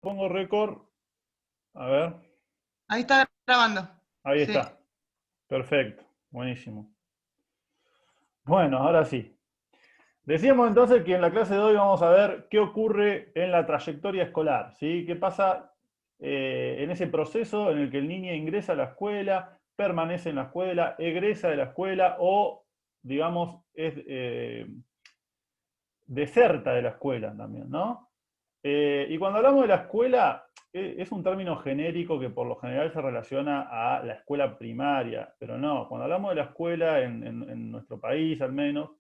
Pongo récord. A ver, Ahí está grabando. ahí Sí. está. Perfecto. Buenísimo. Bueno, ahora sí. Decíamos entonces que en la clase de hoy vamos a ver qué ocurre en la trayectoria escolar, ¿sí? ¿Qué pasa en ese proceso en el que el niño ingresa a la escuela, permanece en la escuela, egresa de la escuela o, digamos, deserta de la escuela también, ¿no? Y cuando hablamos de la escuela, es un término genérico que por lo general se relaciona a la escuela primaria, pero no, cuando hablamos de la escuela en nuestro país al menos,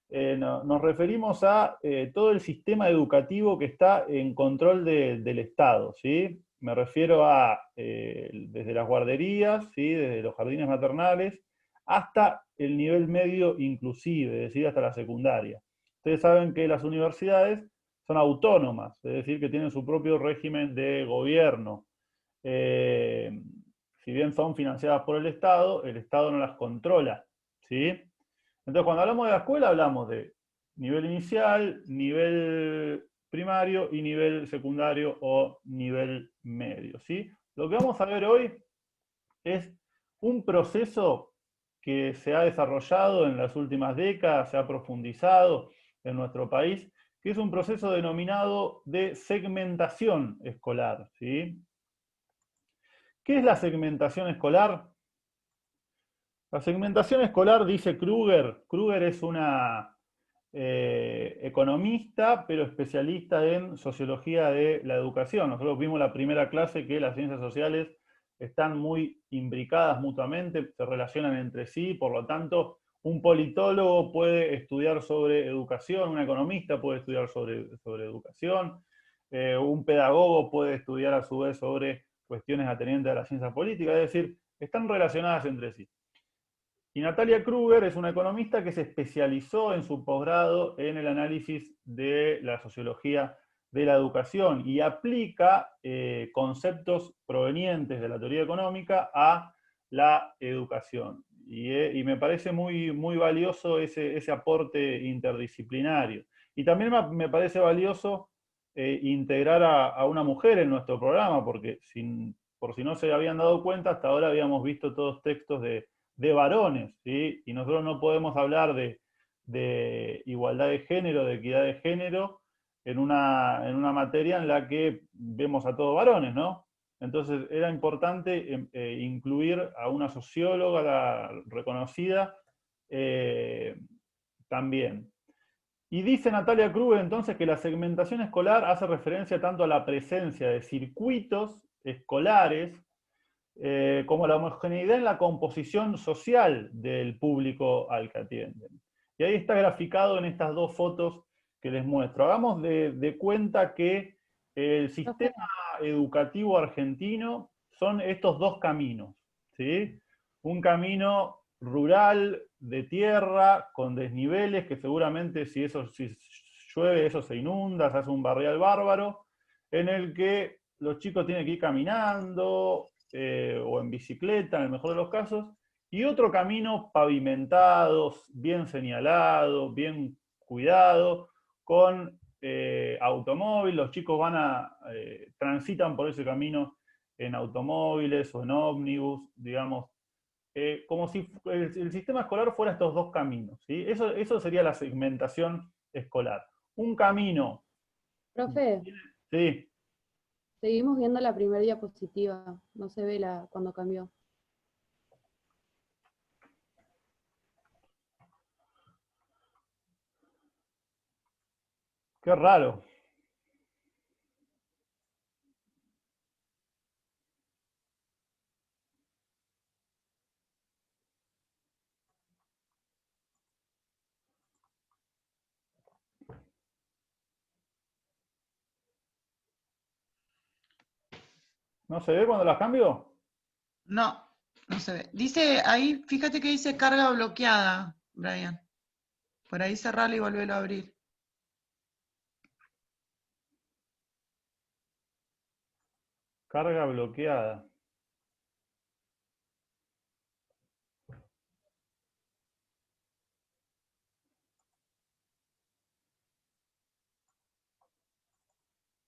nos referimos a todo el sistema educativo que está en control del Estado, ¿sí? Me refiero a desde las guarderías, ¿sí? Desde los jardines maternales, hasta el nivel medio inclusive, es decir, hasta la secundaria. Ustedes saben que las universidades son autónomas, es decir, que tienen su propio régimen de gobierno. Eh, si bien son financiadas por el Estado no las controla, ¿sí? Entonces, cuando hablamos de la escuela, hablamos de nivel inicial, nivel primario y nivel secundario o nivel medio, ¿sí? Lo que vamos a ver hoy es un proceso que se ha desarrollado en las últimas décadas, se ha profundizado en nuestro país, que es un proceso denominado de segmentación escolar, ¿sí? ¿Qué es la segmentación escolar? La segmentación escolar, dice Kruger. Kruger es una economista, pero especialista en sociología de la educación. Nosotros vimos la primera clase que las ciencias sociales están muy imbricadas mutuamente, se relacionan entre sí, por lo tanto, un politólogo puede estudiar sobre educación, un economista puede estudiar sobre educación, un pedagogo puede estudiar a su vez sobre cuestiones atendientes a la ciencia política, es decir, están relacionadas entre sí. Y Natalia Kruger es una economista que se especializó en su posgrado en el análisis de la sociología de la educación y aplica conceptos provenientes de la teoría económica a la educación. Y me parece muy, muy valioso ese aporte interdisciplinario. Y también me parece valioso integrar a una mujer en nuestro programa, porque por si no se habían dado cuenta, hasta ahora habíamos visto todos textos de varones, ¿sí? Y nosotros no podemos hablar de igualdad de género, de equidad de género, en una materia en la que vemos a todos varones, ¿no? Entonces era importante incluir a una socióloga reconocida también. Y dice Natalia Kruger entonces que la segmentación escolar hace referencia tanto a la presencia de circuitos escolares como la homogeneidad en la composición social del público al que atienden. Y ahí está graficado en estas dos fotos que les muestro. Hagamos de cuenta que el Profe, sistema educativo argentino son estos dos caminos, ¿sí? Un camino rural, de tierra, con desniveles, que seguramente si llueve eso se inunda, se hace un barrial bárbaro, en el que los chicos tienen que ir caminando, o en bicicleta, en el mejor de los casos, y otro camino pavimentado, bien señalado, bien cuidado, con automóvil, los chicos transitan por ese camino en automóviles o en ómnibus, digamos, como si el sistema escolar fuera estos dos caminos, ¿sí? Eso sería la segmentación escolar. Un camino, profe, sí, seguimos viendo la primera diapositiva. No se ve cuando cambió. qué raro. ¿No se ve cuando las cambio? No, no se ve. Dice ahí, fíjate que dice carga bloqueada, Brian. Por ahí cerralo y volverlo a abrir. Carga bloqueada.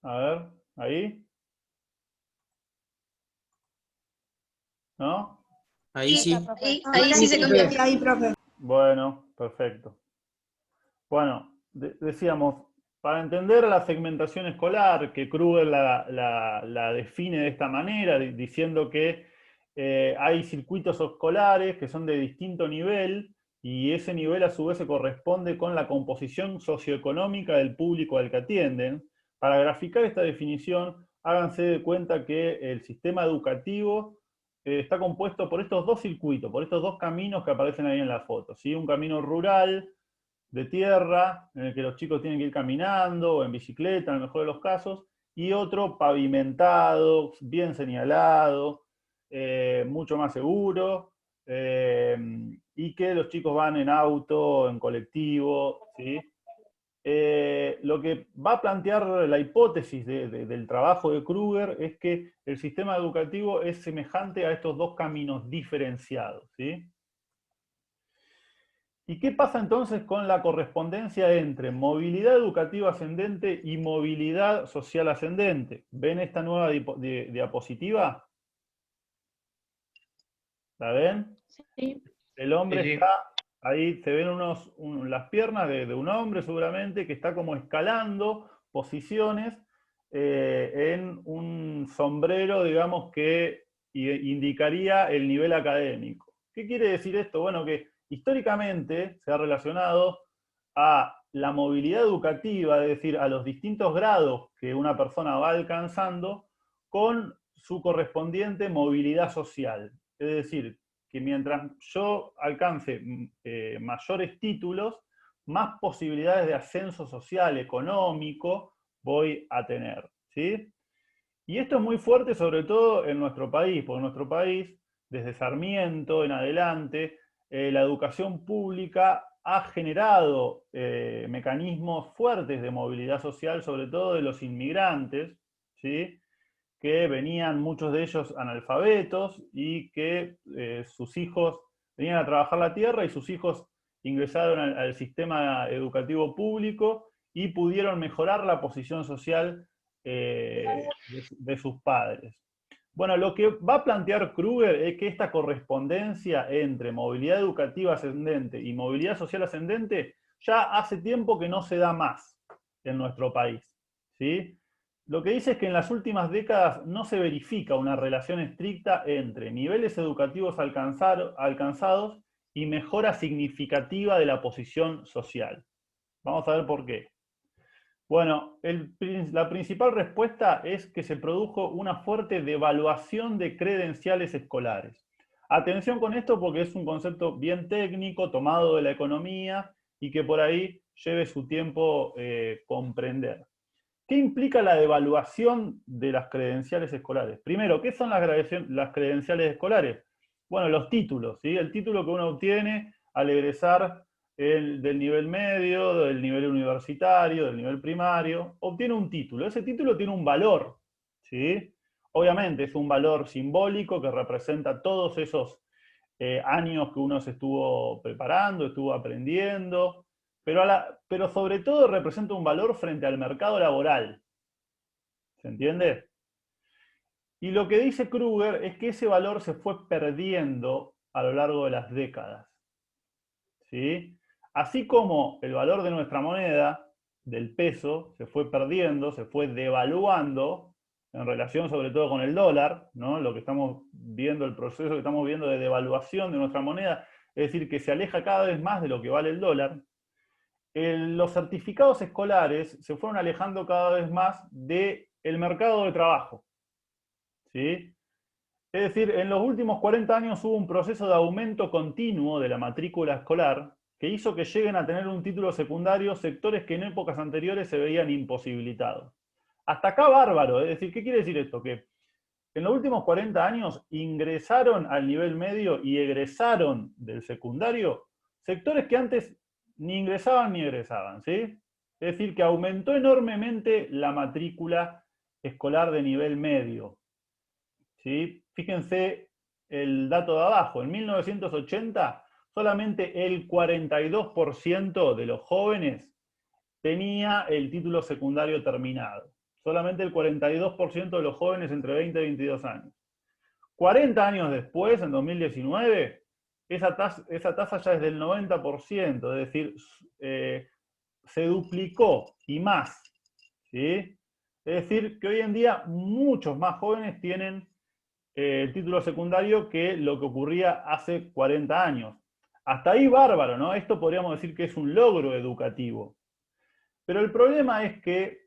A ver. ¿Ahí? ¿No? Ahí sí. Ahí sí se cambió. Ahí, profe. Bueno, perfecto. Bueno, decíamos, para entender la segmentación escolar, que Kruger la define de esta manera, diciendo que hay circuitos escolares que son de distinto nivel, y ese nivel a su vez se corresponde con la composición socioeconómica del público al que atienden. Para graficar esta definición, háganse de cuenta que el sistema educativo está compuesto por estos dos circuitos, por estos dos caminos que aparecen ahí en la foto, ¿sí? Un camino rural, de tierra, en el que los chicos tienen que ir caminando o en bicicleta, en el mejor de los casos, y otro pavimentado, bien señalado, mucho más seguro, y que los chicos van en auto, en colectivo, ¿sí? Lo que va a plantear la hipótesis del trabajo de Kruger es que el sistema educativo es semejante a estos dos caminos diferenciados, ¿sí? ¿Y qué pasa entonces con la correspondencia entre movilidad educativa ascendente y movilidad social ascendente? ¿Ven esta nueva diapositiva? ¿La ven? Sí. El hombre Sí, sí. está, ahí se ven las piernas de un hombre seguramente que está como escalando posiciones en un sombrero, digamos, que indicaría el nivel académico. ¿Qué quiere decir esto? Bueno, que históricamente se ha relacionado a la movilidad educativa, es decir, a los distintos grados que una persona va alcanzando, con su correspondiente movilidad social. Es decir, que mientras yo alcance mayores títulos, más posibilidades de ascenso social, económico, voy a tener, ¿sí? Y esto es muy fuerte sobre todo en nuestro país, porque en nuestro país, desde Sarmiento en adelante, la educación pública ha generado mecanismos fuertes de movilidad social, sobre todo de los inmigrantes, ¿sí? Que venían muchos de ellos analfabetos y que sus hijos venían a trabajar la tierra y sus hijos ingresaron al sistema educativo público y pudieron mejorar la posición social de sus padres. Bueno, lo que va a plantear Kruger es que esta correspondencia entre movilidad educativa ascendente y movilidad social ascendente ya hace tiempo que no se da más en nuestro país, ¿sí? Lo que dice es que en las últimas décadas no se verifica una relación estricta entre niveles educativos alcanzados y mejora significativa de la posición social. Vamos a ver por qué. Bueno, la principal respuesta es que se produjo una fuerte devaluación de credenciales escolares. Atención con esto porque es un concepto bien técnico, tomado de la economía, y que por ahí lleve su tiempo comprender. ¿Qué implica la devaluación de las credenciales escolares? Primero, ¿qué son las credenciales escolares? Bueno, los títulos, ¿sí? El título que uno obtiene al egresar del nivel medio, del nivel universitario, del nivel primario, obtiene un título. Ese título tiene un valor, ¿sí? Obviamente es un valor simbólico que representa todos esos años que uno se estuvo preparando, estuvo aprendiendo, pero sobre todo representa un valor frente al mercado laboral. ¿Se entiende? Y lo que dice Kruger es que ese valor se fue perdiendo a lo largo de las décadas, ¿sí? Así como el valor de nuestra moneda, del peso, se fue perdiendo, se fue devaluando, en relación sobre todo con el dólar, ¿no? Lo que estamos viendo, el proceso que estamos viendo de devaluación de nuestra moneda, es decir, que se aleja cada vez más de lo que vale el dólar. Los certificados escolares se fueron alejando cada vez más del mercado de trabajo, ¿sí? Es decir, en los últimos 40 años hubo un proceso de aumento continuo de la matrícula escolar que hizo que lleguen a tener un título secundario sectores que en épocas anteriores se veían imposibilitados. Hasta acá bárbaro, es decir, ¿qué quiere decir esto? Que en los últimos 40 años ingresaron al nivel medio y egresaron del secundario sectores que antes ni ingresaban ni egresaban, ¿sí? Es decir, que aumentó enormemente la matrícula escolar de nivel medio, ¿sí? Fíjense el dato de abajo, en 1980 solamente el 42% de los jóvenes tenía el título secundario terminado, Solamente el 42% de los jóvenes entre 20 y 22 años. 40 años después, en 2019, esa tasa ya es del 90%, es decir, se duplicó y más, ¿sí? Es decir, que hoy en día muchos más jóvenes tienen el título secundario que lo que ocurría hace 40 años. Hasta ahí bárbaro, ¿no? Esto podríamos decir que es un logro educativo. Pero el problema es que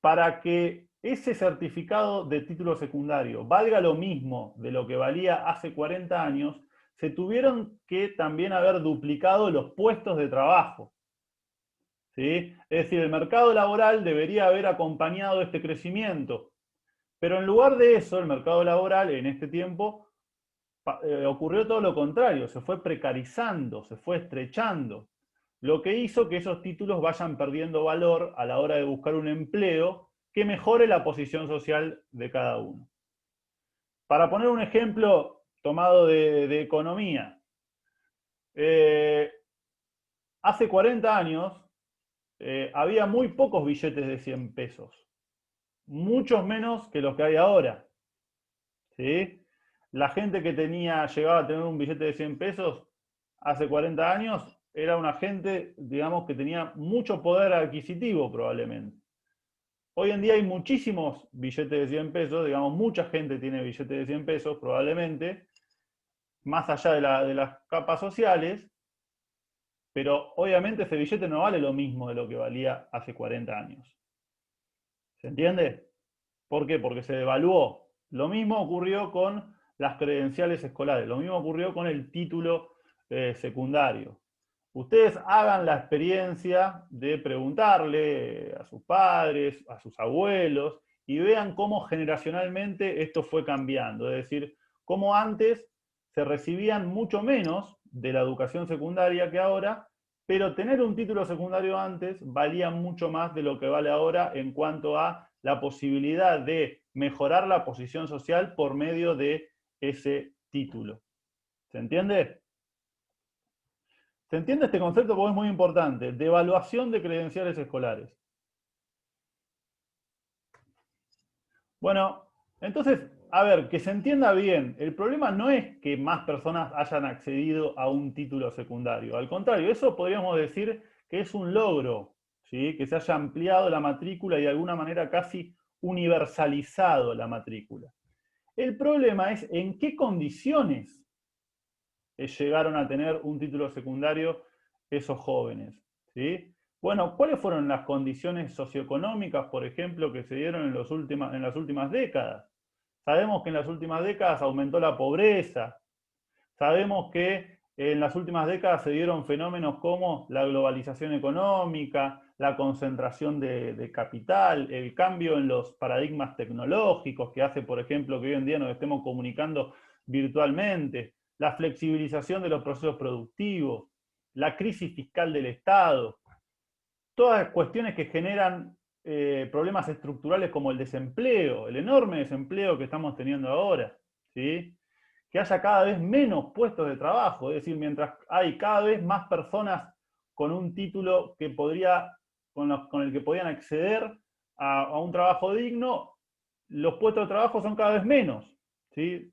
para que ese certificado de título secundario valga lo mismo de lo que valía hace 40 años, se tuvieron que también haber duplicado los puestos de trabajo. ¿Sí? Es decir, el mercado laboral debería haber acompañado este crecimiento. Pero en lugar de eso, el mercado laboral en este tiempo ocurrió todo lo contrario, se fue precarizando, se fue estrechando, lo que hizo que esos títulos vayan perdiendo valor a la hora de buscar un empleo que mejore la posición social de cada uno. Para poner un ejemplo tomado de economía, hace 40 años había muy pocos billetes de 100 pesos, muchos menos que los que hay ahora. ¿Sí? La gente que llegaba a tener un billete de 100 pesos hace 40 años era una gente, digamos, que tenía mucho poder adquisitivo probablemente. Hoy en día hay muchísimos billetes de 100 pesos, digamos, mucha gente tiene billetes de 100 pesos probablemente, más allá de las capas sociales, pero obviamente ese billete no vale lo mismo de lo que valía hace 40 años. ¿Se entiende? ¿Por qué? Porque se devaluó. Lo mismo ocurrió con las credenciales escolares, lo mismo ocurrió con el título secundario. Ustedes hagan la experiencia de preguntarle a sus padres, a sus abuelos, y vean cómo generacionalmente esto fue cambiando. Es decir, cómo antes se recibían mucho menos de la educación secundaria que ahora, pero tener un título secundario antes valía mucho más de lo que vale ahora en cuanto a la posibilidad de mejorar la posición social por medio de ese título. ¿Se entiende? ¿Se entiende este concepto? Porque es muy importante. De evaluación de credenciales escolares. Bueno, entonces, a ver, que se entienda bien, el problema no es que más personas hayan accedido a un título secundario. Al contrario, eso podríamos decir que es un logro, ¿sí? Que se haya ampliado la matrícula y de alguna manera casi universalizado la matrícula. El problema es en qué condiciones llegaron a tener un título secundario esos jóvenes, ¿sí? Bueno, ¿cuáles fueron las condiciones socioeconómicas, por ejemplo, que se dieron en las últimas décadas? Sabemos que en las últimas décadas aumentó la pobreza, sabemos que en las últimas décadas se dieron fenómenos como la globalización económica, la concentración de capital, el cambio en los paradigmas tecnológicos que hace, por ejemplo, que hoy en día nos estemos comunicando virtualmente, la flexibilización de los procesos productivos, la crisis fiscal del Estado, todas cuestiones que generan problemas estructurales como el desempleo, el enorme desempleo que estamos teniendo ahora, ¿sí? Que haya cada vez menos puestos de trabajo, es decir, mientras hay cada vez más personas con un título que con el que podían acceder a un trabajo digno, los puestos de trabajo son cada vez menos, ¿sí?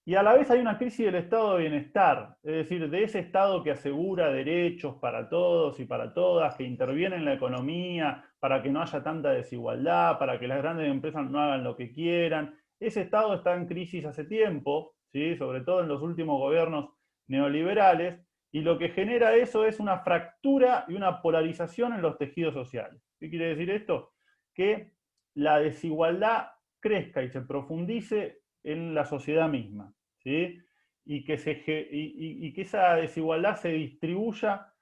Y a la vez hay una crisis del estado de bienestar, es decir, de ese estado que asegura derechos para todos y para todas, que interviene en la economía para que no haya tanta desigualdad, para que las grandes empresas no hagan lo que quieran. Ese estado está en crisis hace tiempo, ¿sí? Sobre todo en los últimos gobiernos neoliberales, y lo que genera eso es una fractura y una polarización en los tejidos sociales. ¿Qué quiere decir esto? Que la desigualdad crezca y se profundice en la sociedad misma, ¿sí? Y que esa desigualdad se distribuya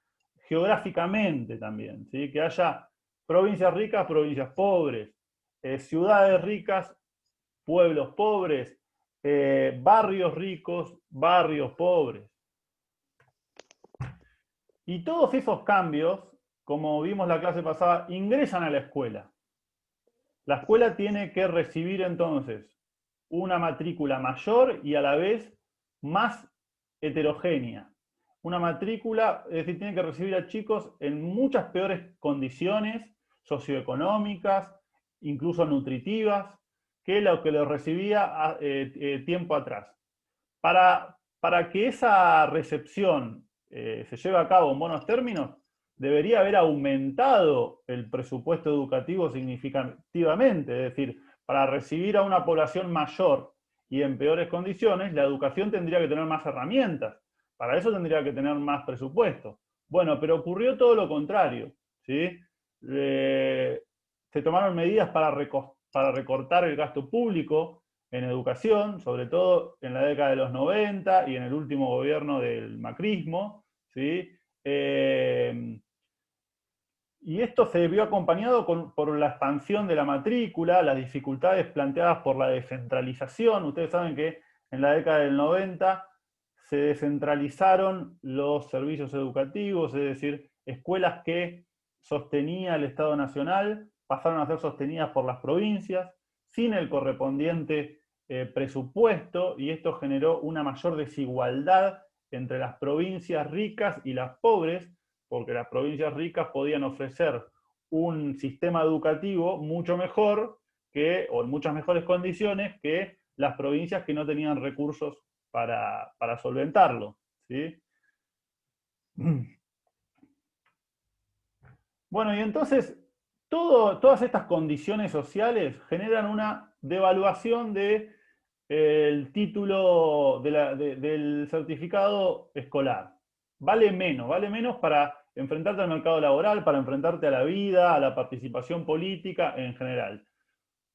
geográficamente también, ¿sí? Que haya provincias ricas, provincias pobres, ciudades ricas, pueblos pobres, barrios ricos, barrios pobres. Y todos esos cambios, como vimos la clase pasada, ingresan a la escuela. La escuela tiene que recibir entonces una matrícula mayor y a la vez más heterogénea. Una matrícula, es decir, tiene que recibir a chicos en muchas peores condiciones socioeconómicas, incluso nutritivas, que lo que lo recibía tiempo atrás. Para que esa recepción se lleve a cabo en buenos términos, debería haber aumentado el presupuesto educativo significativamente, es decir, para recibir a una población mayor y en peores condiciones, la educación tendría que tener más herramientas, para eso tendría que tener más presupuesto. Bueno, pero ocurrió todo lo contrario, ¿sí? Se tomaron medidas para recortar el gasto público en educación, sobre todo en la década de los 90 y en el último gobierno del macrismo, ¿sí? Y esto se vio acompañado por la expansión de la matrícula, las dificultades planteadas por la descentralización. Ustedes saben que en la década del 90 se descentralizaron los servicios educativos, es decir, escuelas que sostenía el Estado Nacional pasaron a ser sostenidas por las provincias, sin el correspondiente presupuesto, y esto generó una mayor desigualdad entre las provincias ricas y las pobres, porque las provincias ricas podían ofrecer un sistema educativo mucho mejor o en muchas mejores condiciones que las provincias que no tenían recursos para solventarlo, ¿sí? Bueno, y entonces todas estas condiciones sociales generan una devaluación del título del certificado escolar. Vale menos para enfrentarte al mercado laboral, para enfrentarte a la vida, a la participación política en general.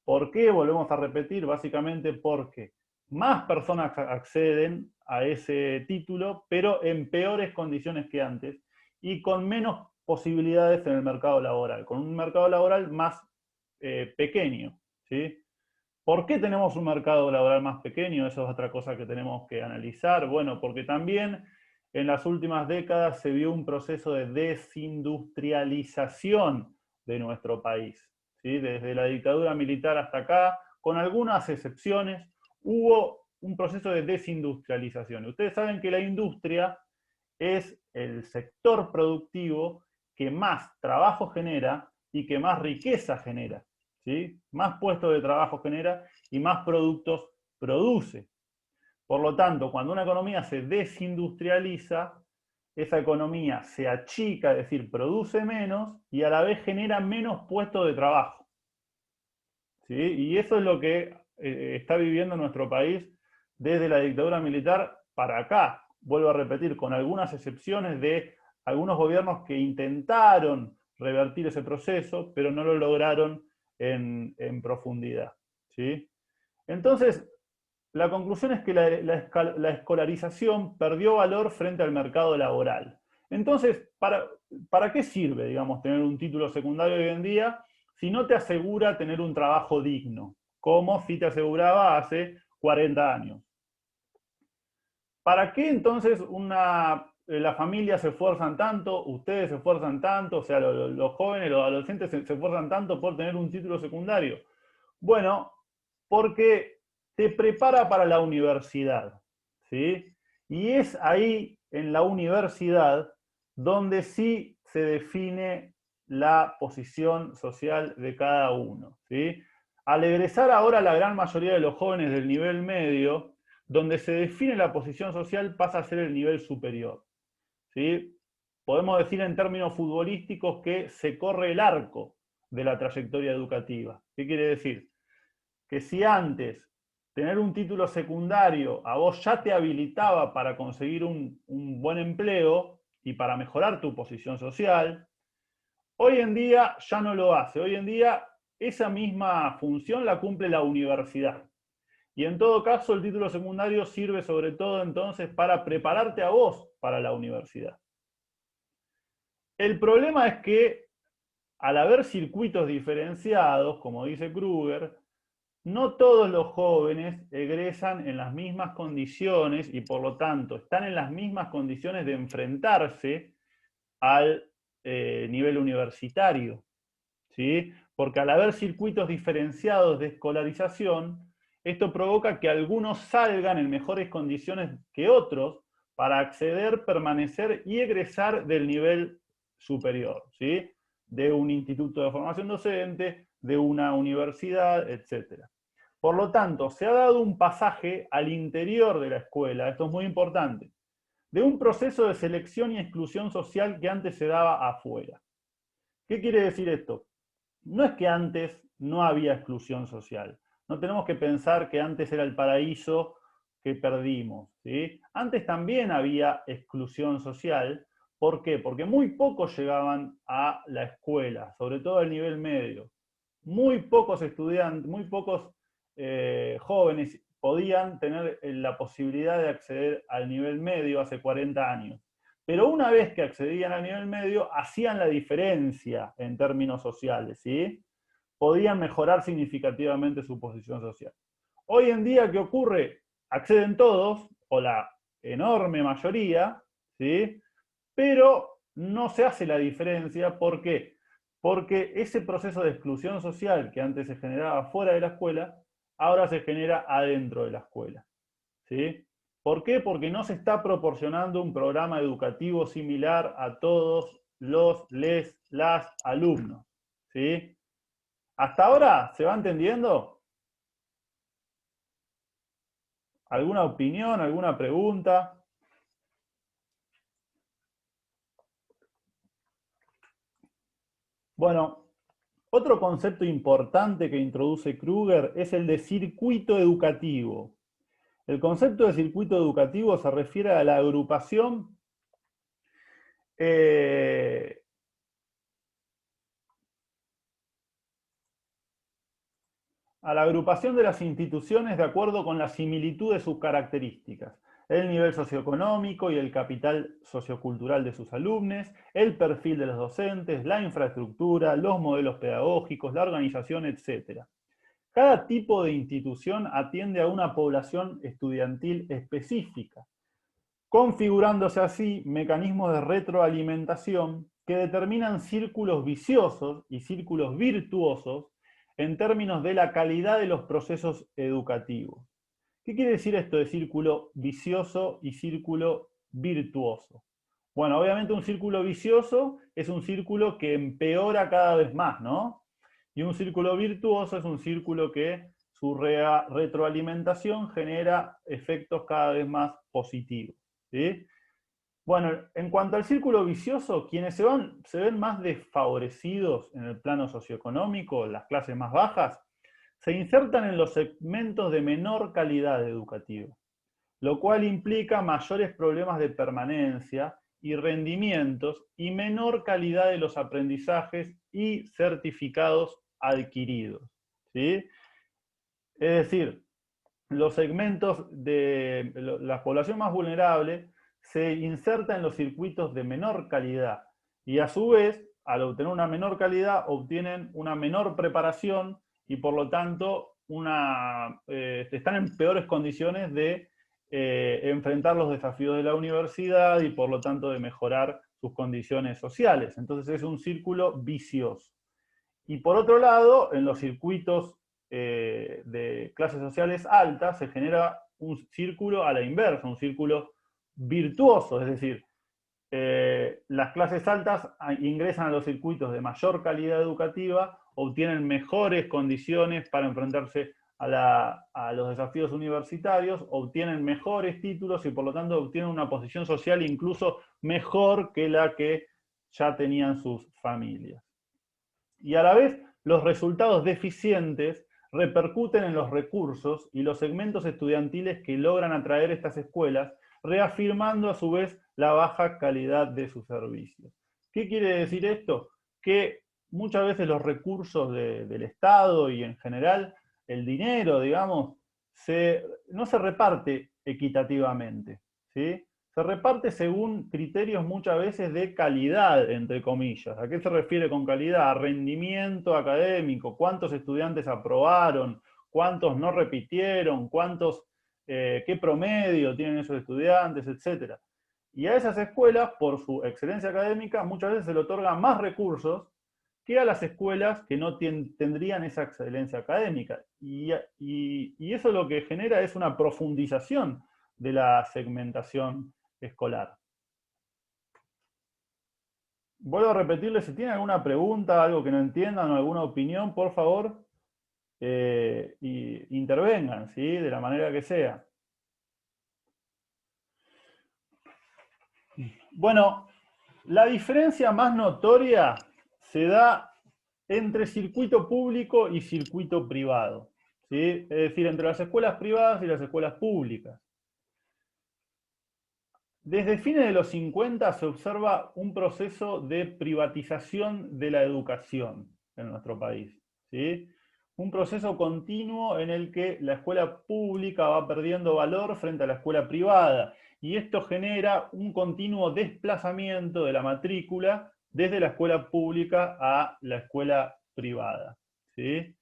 ¿Por qué? Volvemos a repetir, básicamente porque más personas acceden a ese título, pero en peores condiciones que antes y con menos posibilidades en el mercado laboral, con un mercado laboral más pequeño, ¿sí? ¿Por qué tenemos un mercado laboral más pequeño? Eso es otra cosa que tenemos que analizar. Bueno, porque también en las últimas décadas se vio un proceso de desindustrialización de nuestro país, ¿sí? Desde la dictadura militar hasta acá, con algunas excepciones, hubo un proceso de desindustrialización. Ustedes saben que la industria es el sector productivo que más trabajo genera y que más riqueza genera, ¿sí? Más puestos de trabajo genera y más productos produce. Por lo tanto, cuando una economía se desindustrializa, esa economía se achica, es decir, produce menos y a la vez genera menos puestos de trabajo, ¿sí? Y eso es lo que está viviendo nuestro país desde la dictadura militar para acá. Vuelvo a repetir, con algunas excepciones de algunos gobiernos que intentaron revertir ese proceso, pero no lo lograron en profundidad, ¿sí? Entonces, la conclusión es que la escolarización perdió valor frente al mercado laboral. Entonces, ¿para qué sirve, digamos, tener un título secundario hoy en día si no te asegura tener un trabajo digno, como si te aseguraba hace 40 años? ¿Para qué entonces las familias se esfuerzan tanto, ustedes se esfuerzan tanto, o sea, los jóvenes, los adolescentes se esfuerzan tanto por tener un título secundario? Bueno, porque te prepara para la universidad, ¿sí? Y es ahí, en la universidad, donde sí se define la posición social de cada uno, ¿sí? Al egresar ahora la gran mayoría de los jóvenes del nivel medio, donde se define la posición social pasa a ser el nivel superior, ¿sí? Podemos decir en términos futbolísticos que se corre el arco de la trayectoria educativa. ¿Qué quiere decir? Que si antes tener un título secundario a vos ya te habilitaba para conseguir un buen empleo y para mejorar tu posición social, hoy en día ya no lo hace. Hoy en día esa misma función la cumple la universidad. Y en todo caso el título secundario sirve sobre todo entonces para prepararte a vos para la universidad. El problema es que al haber circuitos diferenciados, como dice Kruger, no todos los jóvenes egresan en las mismas condiciones y por lo tanto están en las mismas condiciones de enfrentarse al nivel universitario, ¿sí? Porque al haber circuitos diferenciados de escolarización, esto provoca que algunos salgan en mejores condiciones que otros para acceder, permanecer y egresar del nivel superior, ¿sí? De un instituto de formación docente, de una universidad, etc. Por lo tanto, se ha dado un pasaje al interior de la escuela, esto es muy importante, de un proceso de selección y exclusión social que antes se daba afuera. ¿Qué quiere decir esto? No es que antes no había exclusión social. No tenemos que pensar que antes era el paraíso que perdimos, ¿sí? Antes también había exclusión social. ¿Por qué? Porque muy pocos llegaban a la escuela, sobre todo al nivel medio. Muy pocos estudiantes, muy pocos jóvenes podían tener la posibilidad de acceder al nivel medio hace 40 años. Pero una vez que accedían al nivel medio, hacían la diferencia en términos sociales, ¿sí? Podían mejorar significativamente su posición social. Hoy en día, ¿qué ocurre? Acceden todos, o la enorme mayoría, ¿sí? Pero no se hace la diferencia. ¿Por qué? Porque ese proceso de exclusión social que antes se generaba fuera de la escuela, ahora se genera adentro de la escuela, ¿sí? ¿Por qué? Porque no se está proporcionando un programa educativo similar a todos las alumnos, ¿sí? ¿Hasta ahora se va entendiendo? ¿Alguna opinión, alguna pregunta? Bueno, otro concepto importante que introduce Kruger es el de circuito educativo. El concepto de circuito educativo se refiere a la agrupación de las instituciones de acuerdo con la similitud de sus características, el nivel socioeconómico y el capital sociocultural de sus alumnos, el perfil de los docentes, la infraestructura, los modelos pedagógicos, la organización, etc. Cada tipo de institución atiende a una población estudiantil específica, configurándose así mecanismos de retroalimentación que determinan círculos viciosos y círculos virtuosos en términos de la calidad de los procesos educativos. ¿Qué quiere decir esto de círculo vicioso y círculo virtuoso? Bueno, obviamente un círculo vicioso es un círculo que empeora cada vez más, ¿no? Y un círculo virtuoso es un círculo que su retroalimentación genera efectos cada vez más positivos, ¿sí? Bueno, en cuanto al círculo vicioso, quienes se ven más desfavorecidos en el plano socioeconómico, las clases más bajas, se insertan en los segmentos de menor calidad educativa, lo cual implica mayores problemas de permanencia y rendimientos y menor calidad de los aprendizajes y certificados adquiridos, ¿sí? Es decir, los segmentos de la población más vulnerable se inserta en los circuitos de menor calidad y a su vez, al obtener una menor calidad, obtienen una menor preparación y por lo tanto están en peores condiciones de enfrentar los desafíos de la universidad y por lo tanto de mejorar sus condiciones sociales. Entonces es un círculo vicioso. Y por otro lado, en los circuitos de clases sociales altas se genera un círculo a la inversa, un círculo virtuoso, es decir, las clases altas ingresan a los circuitos de mayor calidad educativa, obtienen mejores condiciones para enfrentarse a los desafíos universitarios, obtienen mejores títulos y por lo tanto obtienen una posición social incluso mejor que la que ya tenían sus familias. Y a la vez, los resultados deficientes repercuten en los recursos y los segmentos estudiantiles que logran atraer estas escuelas, reafirmando a su vez la baja calidad de sus servicios. ¿Qué quiere decir esto? Que muchas veces los recursos del Estado y en general el dinero, digamos, no se reparte equitativamente, ¿sí? Se reparte según criterios muchas veces de calidad, entre comillas. ¿A qué se refiere con calidad? A rendimiento académico, cuántos estudiantes aprobaron, cuántos no repitieron, qué promedio tienen esos estudiantes, etc. Y a esas escuelas, por su excelencia académica, muchas veces se le otorgan más recursos que a las escuelas que no tendrían esa excelencia académica. Y eso lo que genera es una profundización de la segmentación escolar. Vuelvo a repetirles, si tienen alguna pregunta, algo que no entiendan o alguna opinión, por favor, intervengan, ¿sí? De la manera que sea. Bueno, la diferencia más notoria se da entre circuito público y circuito privado, ¿sí? Es decir, entre las escuelas privadas y las escuelas públicas. Desde fines de los 50 se observa un proceso de privatización de la educación en nuestro país, ¿sí? Un proceso continuo en el que la escuela pública va perdiendo valor frente a la escuela privada, y esto genera un continuo desplazamiento de la matrícula desde la escuela pública a la escuela privada, ¿sí?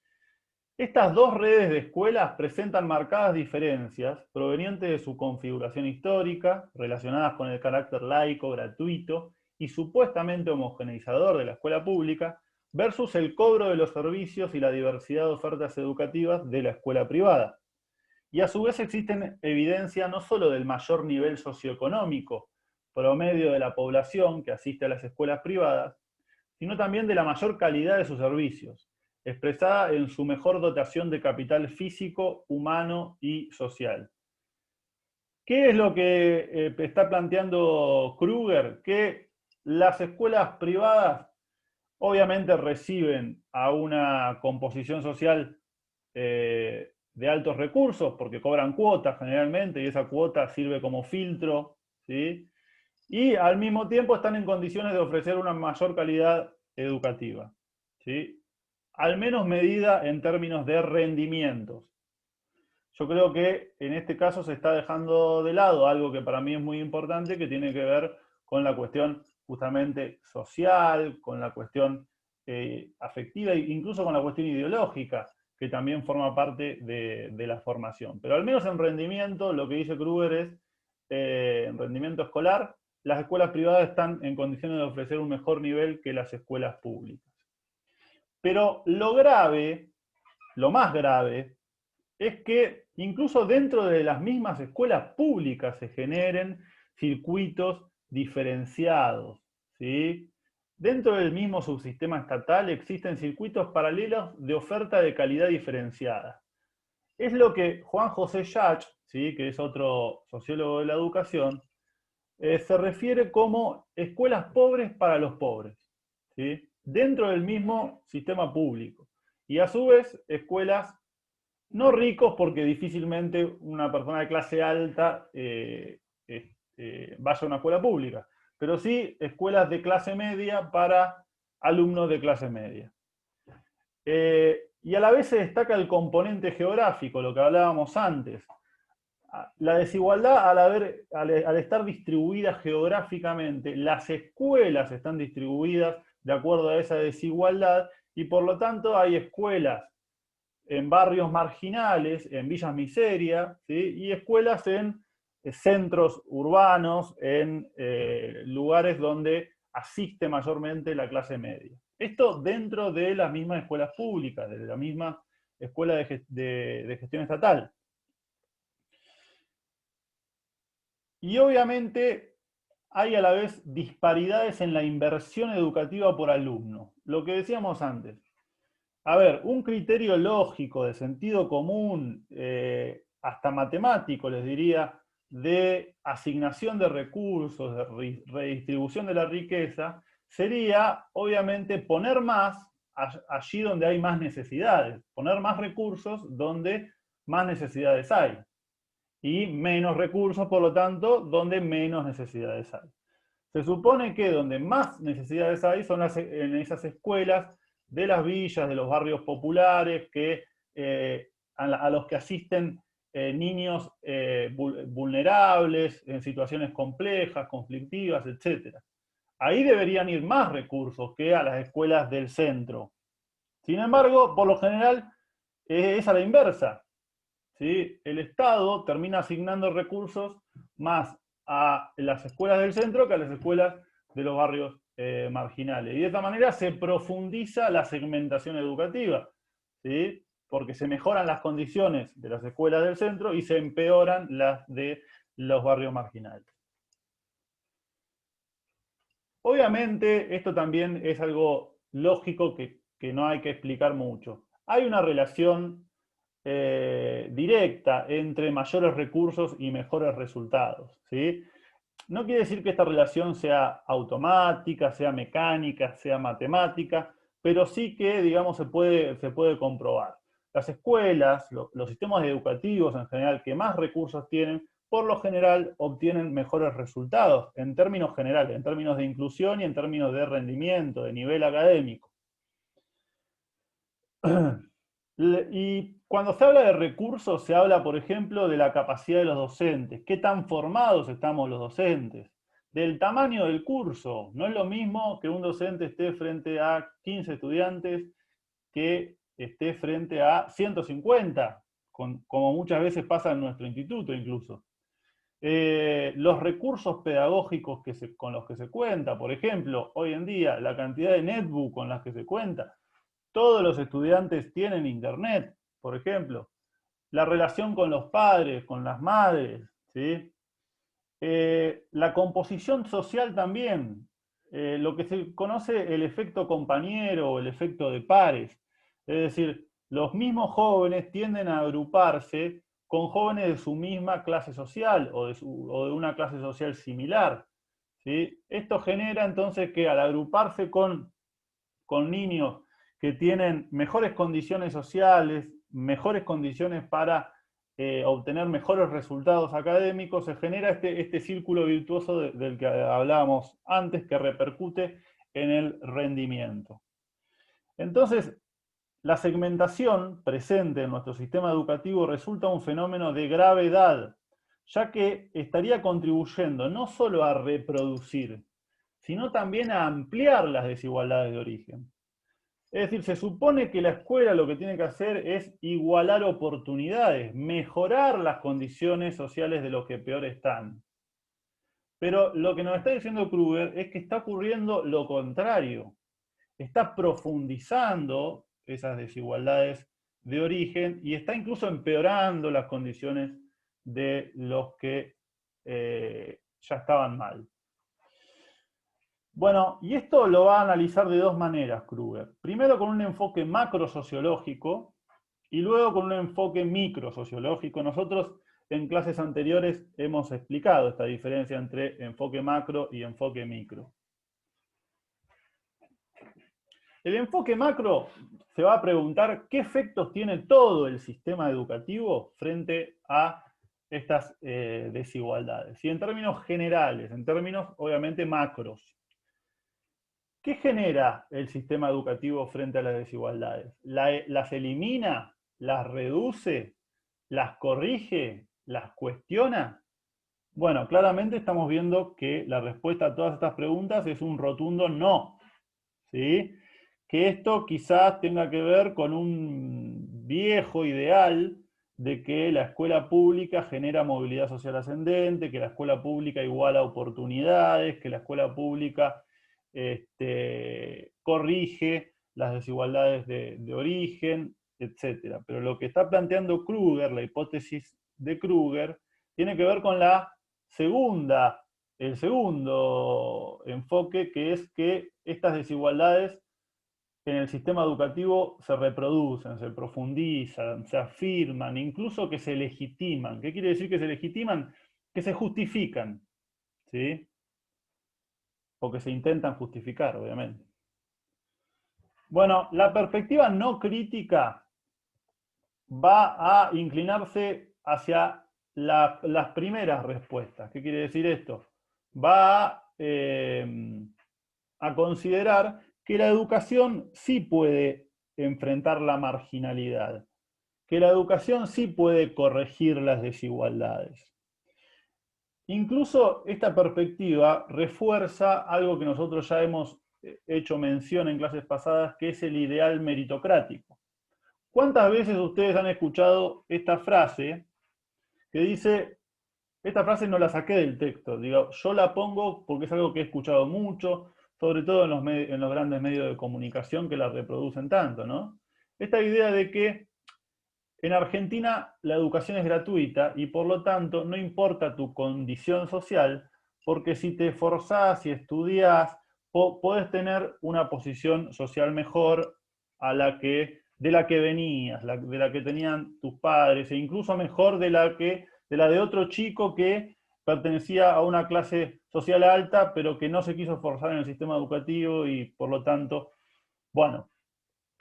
Estas dos redes de escuelas presentan marcadas diferencias provenientes de su configuración histórica, relacionadas con el carácter laico, gratuito y supuestamente homogeneizador de la escuela pública, versus el cobro de los servicios y la diversidad de ofertas educativas de la escuela privada. Y a su vez existen evidencia no solo del mayor nivel socioeconómico promedio de la población que asiste a las escuelas privadas, sino también de la mayor calidad de sus servicios, expresada en su mejor dotación de capital físico, humano y social. ¿Qué es lo que está planteando Kruger? Que las escuelas privadas obviamente reciben a una composición social de altos recursos, porque cobran cuotas generalmente, y esa cuota sirve como filtro, ¿sí? Y al mismo tiempo están en condiciones de ofrecer una mayor calidad educativa, ¿sí? Al menos medida en términos de rendimientos. Yo creo que en este caso se está dejando de lado algo que para mí es muy importante, que tiene que ver con la cuestión justamente social, con la cuestión afectiva e incluso con la cuestión ideológica, que también forma parte de la formación. Pero al menos en rendimiento, lo que dice Kruger es, en rendimiento escolar, las escuelas privadas están en condiciones de ofrecer un mejor nivel que las escuelas públicas. Pero lo grave, lo más grave, es que incluso dentro de las mismas escuelas públicas se generen circuitos diferenciados, ¿sí? Dentro del mismo subsistema estatal existen circuitos paralelos de oferta de calidad diferenciada. Es lo que Juan José Yach, ¿sí?, que es otro sociólogo de la educación, se refiere como escuelas pobres para los pobres, ¿sí?, dentro del mismo sistema público. Y a su vez, escuelas no ricos, porque difícilmente una persona de clase alta vaya a una escuela pública, pero sí escuelas de clase media para alumnos de clase media. Y a la vez se destaca el componente geográfico, lo que hablábamos antes. La desigualdad al estar distribuidas geográficamente, las escuelas están distribuidas de acuerdo a esa desigualdad, y por lo tanto hay escuelas en barrios marginales, en villas miseria, ¿sí?, y escuelas en centros urbanos, en lugares donde asiste mayormente la clase media. Esto dentro de las mismas escuelas públicas, de la misma escuela de gestión estatal. Y obviamente hay a la vez disparidades en la inversión educativa por alumno. Lo que decíamos antes. A ver, un criterio lógico, de sentido común, hasta matemático, les diría, de asignación de recursos, de redistribución de la riqueza, sería, obviamente, poner más allí donde hay más necesidades, poner más recursos donde más necesidades hay, y menos recursos, por lo tanto, donde menos necesidades hay. Se supone que donde más necesidades hay son en esas escuelas de las villas, de los barrios populares, a los que asisten niños vulnerables, en situaciones complejas, conflictivas, etc. Ahí deberían ir más recursos que a las escuelas del centro. Sin embargo, por lo general, es a la inversa, ¿sí? El Estado termina asignando recursos más a las escuelas del centro que a las escuelas de los barrios marginales. Y de esta manera se profundiza la segmentación educativa, ¿sí?, porque se mejoran las condiciones de las escuelas del centro y se empeoran las de los barrios marginales. Obviamente, esto también es algo lógico que no hay que explicar mucho. Hay una relación directa entre mayores recursos y mejores resultados, ¿sí? No quiere decir que esta relación sea automática, sea mecánica, sea matemática, pero sí que, digamos, se puede comprobar. Las escuelas, los sistemas educativos en general que más recursos tienen, por lo general obtienen mejores resultados en términos generales, en términos de inclusión y en términos de rendimiento, de nivel académico. Y cuando se habla de recursos, se habla, por ejemplo, de la capacidad de los docentes. ¿Qué tan formados estamos los docentes? Del tamaño del curso. No es lo mismo que un docente esté frente a 15 estudiantes que esté frente a 150, como muchas veces pasa en nuestro instituto incluso. Los recursos pedagógicos con los que se cuenta, por ejemplo, hoy en día, la cantidad de netbook con las que se cuenta. Todos los estudiantes tienen internet, por ejemplo. La relación con los padres, con las madres, ¿sí? La composición social también. Lo que se conoce el efecto compañero o el efecto de pares. Es decir, los mismos jóvenes tienden a agruparse con jóvenes de su misma clase social o de una clase social similar, ¿sí? Esto genera entonces que al agruparse con niños que tienen mejores condiciones sociales, mejores condiciones para obtener mejores resultados académicos, se genera este círculo virtuoso del que hablábamos antes, que repercute en el rendimiento. Entonces, la segmentación presente en nuestro sistema educativo resulta un fenómeno de gravedad, ya que estaría contribuyendo no solo a reproducir, sino también a ampliar las desigualdades de origen. Es decir, se supone que la escuela lo que tiene que hacer es igualar oportunidades, mejorar las condiciones sociales de los que peor están. Pero lo que nos está diciendo Kruger es que está ocurriendo lo contrario. Está profundizando esas desigualdades de origen y está incluso empeorando las condiciones de los que ya estaban mal. Bueno, y esto lo va a analizar de dos maneras Kruger. Primero con un enfoque macrosociológico y luego con un enfoque microsociológico. Nosotros en clases anteriores hemos explicado esta diferencia entre enfoque macro y enfoque micro. El enfoque macro se va a preguntar qué efectos tiene todo el sistema educativo frente a estas desigualdades. Y en términos generales, en términos obviamente macros. ¿Qué genera el sistema educativo frente a las desigualdades? ¿Las elimina? ¿Las reduce? ¿Las corrige? ¿Las cuestiona? Bueno, claramente estamos viendo que la respuesta a todas estas preguntas es un rotundo no. ¿Sí? Que esto quizás tenga que ver con un viejo ideal de que la escuela pública genera movilidad social ascendente, que la escuela pública iguala oportunidades, que la escuela pública corrige las desigualdades de origen, etc. Pero lo que está planteando Kruger, la hipótesis de Kruger, tiene que ver con el segundo enfoque, que es que estas desigualdades en el sistema educativo se reproducen, se profundizan, se afirman, incluso que se legitiman. ¿Qué quiere decir que se legitiman? Que se justifican, ¿sí? O que se intentan justificar, obviamente. Bueno, la perspectiva no crítica va a inclinarse hacia las primeras respuestas. ¿Qué quiere decir esto? Va a considerar que la educación sí puede enfrentar la marginalidad, que la educación sí puede corregir las desigualdades. Incluso esta perspectiva refuerza algo que nosotros ya hemos hecho mención en clases pasadas, que es el ideal meritocrático. ¿Cuántas veces ustedes han escuchado esta frase que dice, esta frase no la saqué del texto, digo, yo la pongo porque es algo que he escuchado mucho, sobre todo en los grandes medios de comunicación que la reproducen tanto, ¿no? Esta idea de que en Argentina la educación es gratuita y por lo tanto no importa tu condición social, porque si te esforzás y estudiás, podés tener una posición social mejor de la que venías, de la que tenían tus padres, e incluso mejor de la de otro chico que pertenecía a una clase social alta, pero que no se quiso esforzar en el sistema educativo y por lo tanto, bueno,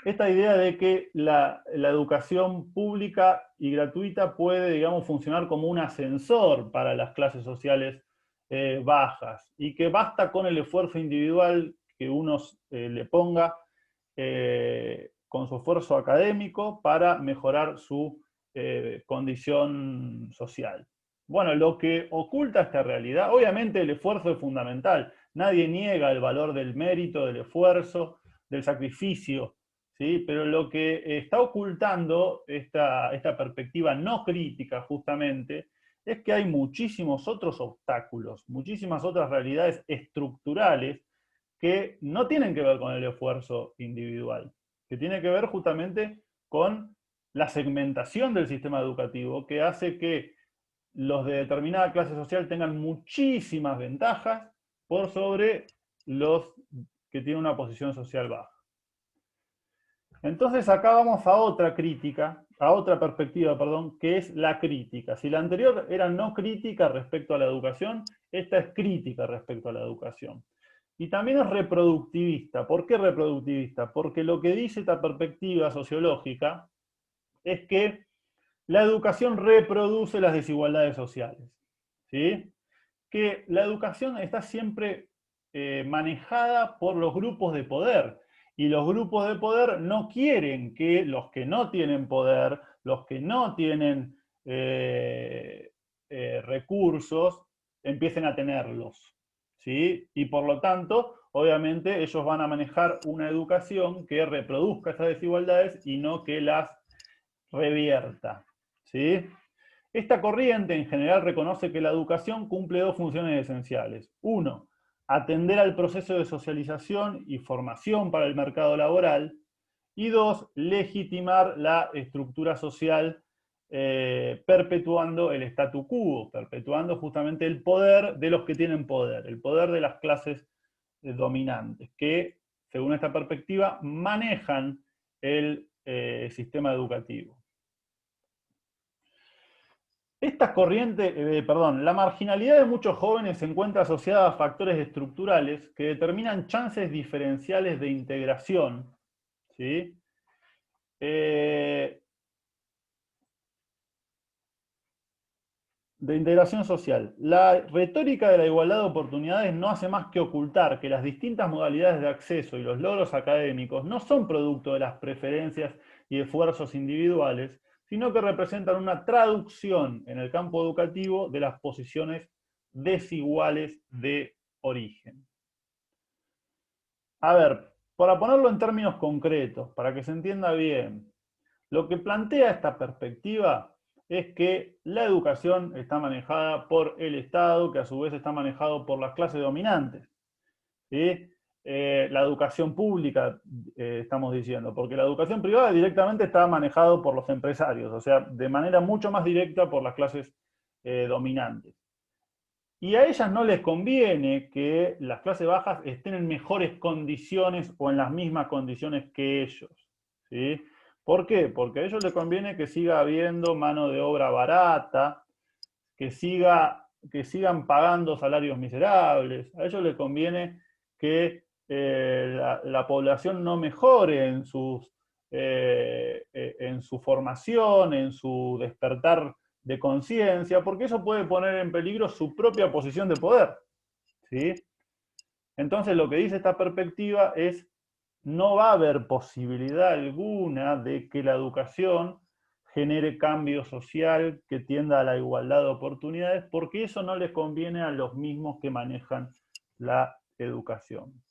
esta idea de que la educación pública y gratuita puede, digamos, funcionar como un ascensor para las clases sociales bajas, y que basta con el esfuerzo individual que uno le ponga con su esfuerzo académico para mejorar su condición social. Bueno, lo que oculta esta realidad, obviamente el esfuerzo es fundamental, nadie niega el valor del mérito, del esfuerzo, del sacrificio, ¿sí? Pero lo que está ocultando esta perspectiva no crítica justamente es que hay muchísimos otros obstáculos, muchísimas otras realidades estructurales que no tienen que ver con el esfuerzo individual, que tiene que ver justamente con la segmentación del sistema educativo, que hace que los de determinada clase social tengan muchísimas ventajas por sobre los que tienen una posición social baja. Entonces acá vamos a otra crítica, a otra perspectiva, perdón, que es la crítica. Si la anterior era no crítica respecto a la educación, esta es crítica respecto a la educación. Y también es reproductivista. ¿Por qué reproductivista? Porque lo que dice esta perspectiva sociológica es que la educación reproduce las desigualdades sociales, ¿sí? Que la educación está siempre manejada por los grupos de poder, y los grupos de poder no quieren que los que no tienen poder, los que no tienen recursos, empiecen a tenerlos, ¿sí? Y por lo tanto, obviamente, ellos van a manejar una educación que reproduzca esas desigualdades y no que las revierta, ¿sí? Esta corriente en general reconoce que la educación cumple dos funciones esenciales. Uno, atender al proceso de socialización y formación para el mercado laboral. Y dos, legitimar la estructura social perpetuando el statu quo, perpetuando justamente el poder de los que tienen poder, el poder de las clases dominantes, que, según esta perspectiva, manejan el sistema educativo. Esta corriente, la marginalidad de muchos jóvenes se encuentra asociada a factores estructurales que determinan chances diferenciales de integración, ¿sí? De integración social. La retórica de la igualdad de oportunidades no hace más que ocultar que las distintas modalidades de acceso y los logros académicos no son producto de las preferencias y esfuerzos individuales, sino que representan una traducción en el campo educativo de las posiciones desiguales de origen. A ver, para ponerlo en términos concretos, para que se entienda bien, lo que plantea esta perspectiva es que la educación está manejada por el Estado, que a su vez está manejado por las clases dominantes, ¿sí? La educación pública, estamos diciendo, porque la educación privada directamente está manejado por los empresarios, o sea, de manera mucho más directa por las clases dominantes. Y a ellas no les conviene que las clases bajas estén en mejores condiciones o en las mismas condiciones que ellos, ¿sí? ¿Por qué? Porque a ellos les conviene que siga habiendo mano de obra barata, que sigan pagando salarios miserables. A ellos les conviene que la población no mejore en su formación, en su despertar de conciencia, porque eso puede poner en peligro su propia posición de poder, ¿sí? Entonces lo que dice esta perspectiva es: no va a haber posibilidad alguna de que la educación genere cambio social que tienda a la igualdad de oportunidades, porque eso no les conviene a los mismos que manejan la educación.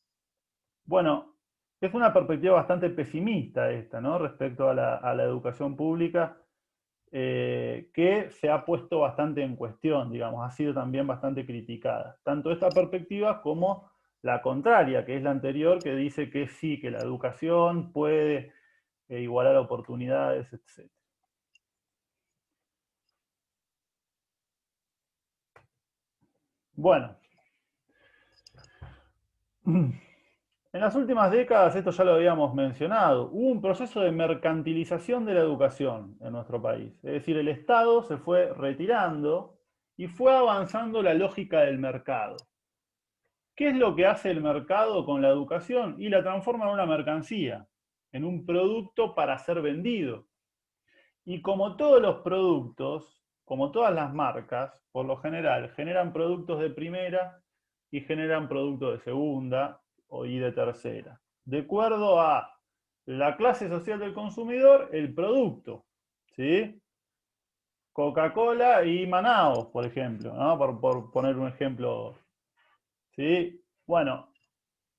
Bueno, es una perspectiva bastante pesimista esta, ¿no? Respecto a la educación pública, que se ha puesto bastante en cuestión, digamos, ha sido también bastante criticada. Tanto esta perspectiva como la contraria, que es la anterior, que dice que sí, que la educación puede igualar oportunidades, etc. Bueno. En las últimas décadas, esto ya lo habíamos mencionado, hubo un proceso de mercantilización de la educación en nuestro país. Es decir, el Estado se fue retirando y fue avanzando la lógica del mercado. ¿Qué es lo que hace el mercado con la educación? Y la transforma en una mercancía, en un producto para ser vendido. Y como todos los productos, como todas las marcas, por lo general, generan productos de primera y generan productos de segunda y de tercera. De acuerdo a la clase social del consumidor, el producto. ¿Sí? Coca-Cola y Manaos, por ejemplo, ¿no? Por poner un ejemplo. ¿Sí? Bueno,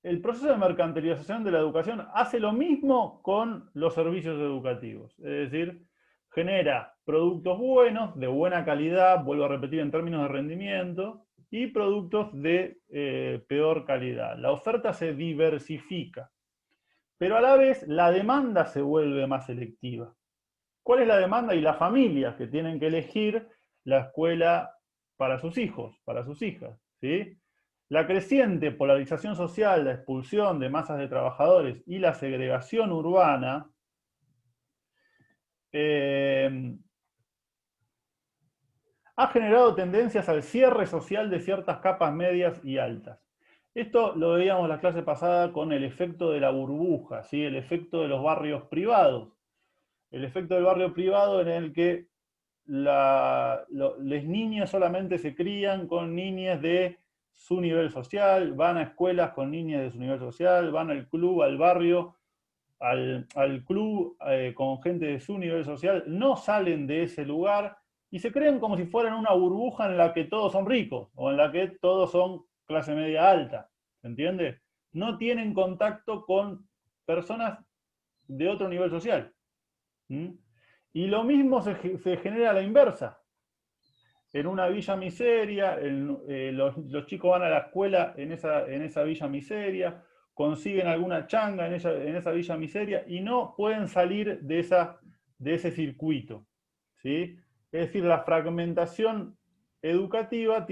el proceso de mercantilización de la educación hace lo mismo con los servicios educativos. Es decir, genera productos buenos, de buena calidad, vuelvo a repetir en términos de rendimiento, y productos de peor calidad. La oferta se diversifica, pero a la vez la demanda se vuelve más selectiva. ¿Cuál es la demanda? Y las familias que tienen que elegir la escuela para sus hijos, para sus hijas, ¿sí? La creciente polarización social, la expulsión de masas de trabajadores y la segregación urbana ha generado tendencias al cierre social de ciertas capas medias y altas. Esto lo veíamos en la clase pasada con el efecto de la burbuja, ¿sí? El efecto de los barrios privados. El efecto del barrio privado en el que las niñas solamente se crían con niñas de su nivel social, van a escuelas con niñas de su nivel social, van al club, al barrio, al club con gente de su nivel social, no salen de ese lugar y se creen como si fueran una burbuja en la que todos son ricos o en la que todos son clase media alta, ¿se entiende? No tienen contacto con personas de otro nivel social. ¿Mm? Y lo mismo se genera a la inversa. En una villa miseria, los chicos van a la escuela en esa villa miseria, consiguen alguna changa en esa villa miseria y no pueden salir de ese circuito. ¿Sí? Es decir, la fragmentación educativa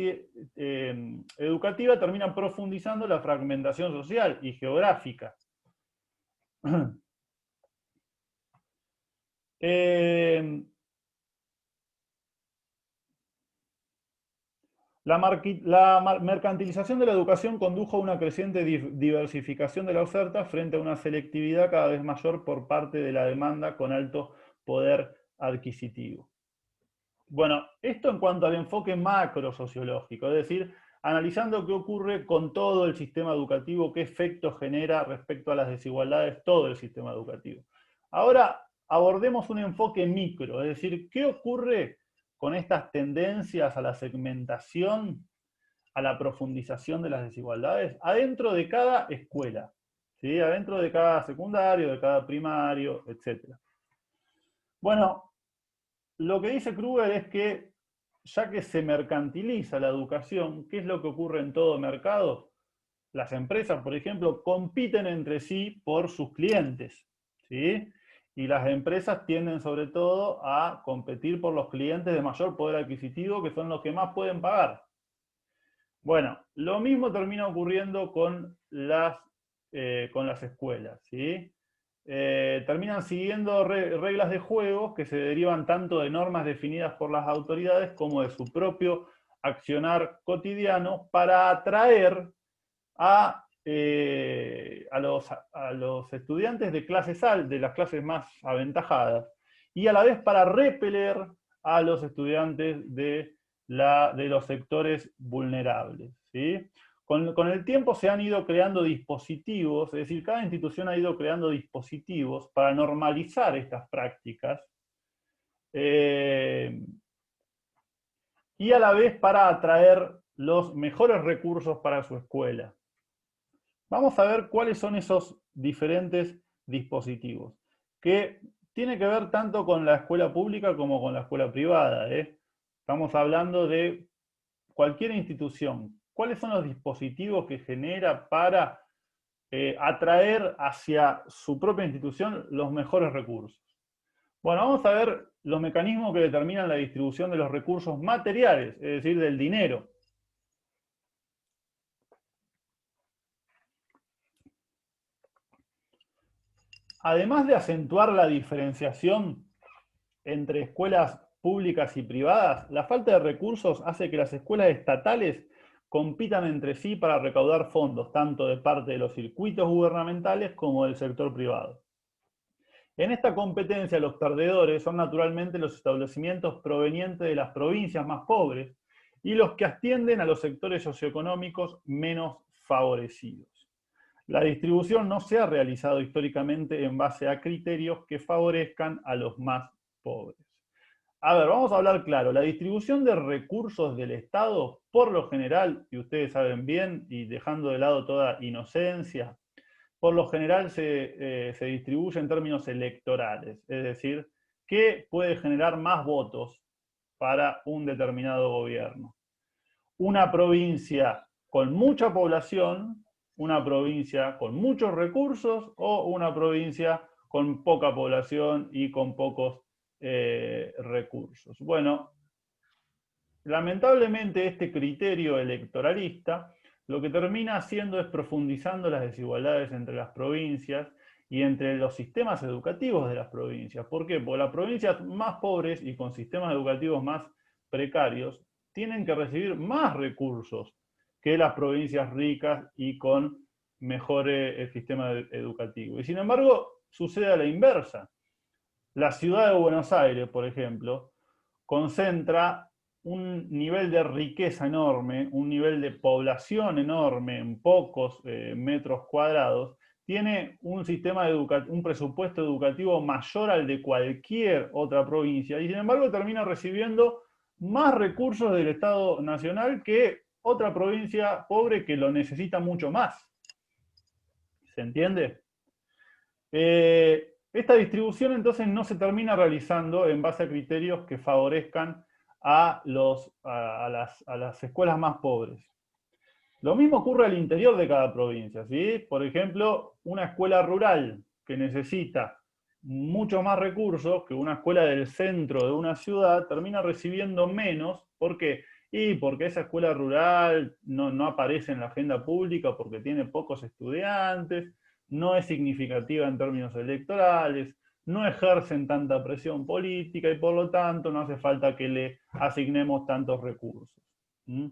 termina profundizando la fragmentación social y geográfica. La mercantilización de la educación condujo a una creciente diversificación de la oferta frente a una selectividad cada vez mayor por parte de la demanda con alto poder adquisitivo. Bueno, esto en cuanto al enfoque macro sociológico, es decir, analizando qué ocurre con todo el sistema educativo, qué efectos genera respecto a las desigualdades todo el sistema educativo. Ahora abordemos un enfoque micro, es decir, qué ocurre con estas tendencias a la segmentación, a la profundización de las desigualdades, adentro de cada escuela, ¿sí? Adentro de cada secundario, de cada primario, etc. Bueno, lo que dice Kruger es que, ya que se mercantiliza la educación, ¿qué es lo que ocurre en todo mercado? Las empresas, por ejemplo, compiten entre sí por sus clientes, ¿sí? Y las empresas tienden sobre todo a competir por los clientes de mayor poder adquisitivo, que son los que más pueden pagar. Bueno, lo mismo termina ocurriendo con las escuelas, ¿sí? Terminan siguiendo reglas de juego que se derivan tanto de normas definidas por las autoridades como de su propio accionar cotidiano para atraer a los estudiantes de las clases más aventajadas y a la vez para repeler a los estudiantes de los sectores vulnerables. ¿Sí? Con el tiempo se han ido creando dispositivos, es decir, cada institución ha ido creando dispositivos para normalizar estas prácticas y a la vez para atraer los mejores recursos para su escuela. Vamos a ver cuáles son esos diferentes dispositivos, que tiene que ver tanto con la escuela pública como con la escuela privada. Estamos hablando de cualquier institución. ¿Cuáles son los dispositivos que genera para atraer hacia su propia institución los mejores recursos? Bueno, vamos a ver los mecanismos que determinan la distribución de los recursos materiales, es decir, del dinero. además de acentuar la diferenciación entre escuelas públicas y privadas, la falta de recursos hace que las escuelas estatales compitan entre sí para recaudar fondos, tanto de parte de los circuitos gubernamentales como del sector privado. En esta competencia, los perdedores son naturalmente los establecimientos provenientes de las provincias más pobres y los que atienden a los sectores socioeconómicos menos favorecidos. La distribución no se ha realizado históricamente en base a criterios que favorezcan a los más pobres. A ver, vamos a hablar claro. La distribución de recursos del Estado, por lo general, y ustedes saben bien, y dejando de lado toda inocencia, por lo general se distribuye en términos electorales, es decir, ¿qué puede generar más votos para un determinado gobierno? Una provincia con mucha población, una provincia con muchos recursos o una provincia con poca población y con pocos recursos. Bueno, lamentablemente este criterio electoralista lo que termina haciendo es profundizando las desigualdades entre las provincias y entre los sistemas educativos de las provincias. ¿Por qué? Porque las provincias más pobres y con sistemas educativos más precarios tienen que recibir más recursos que las provincias ricas y con mejor sistema educativo. Y sin embargo, sucede a la inversa. La ciudad de Buenos Aires, por ejemplo, concentra un nivel de riqueza enorme, un nivel de población enorme en pocos metros cuadrados, tiene un sistema un presupuesto educativo mayor al de cualquier otra provincia y sin embargo termina recibiendo más recursos del Estado Nacional que otra provincia pobre que lo necesita mucho más. ¿Se entiende? Esta distribución entonces no se termina realizando en base a criterios que favorezcan a las escuelas más pobres. Lo mismo ocurre al interior de cada provincia, ¿sí? Por ejemplo, una escuela rural que necesita mucho más recursos que una escuela del centro de una ciudad termina recibiendo menos. ¿Por qué? Y porque esa escuela rural no aparece en la agenda pública porque tiene pocos estudiantes, no es significativa en términos electorales, no ejercen tanta presión política y por lo tanto no hace falta que le asignemos tantos recursos. ¿Mm?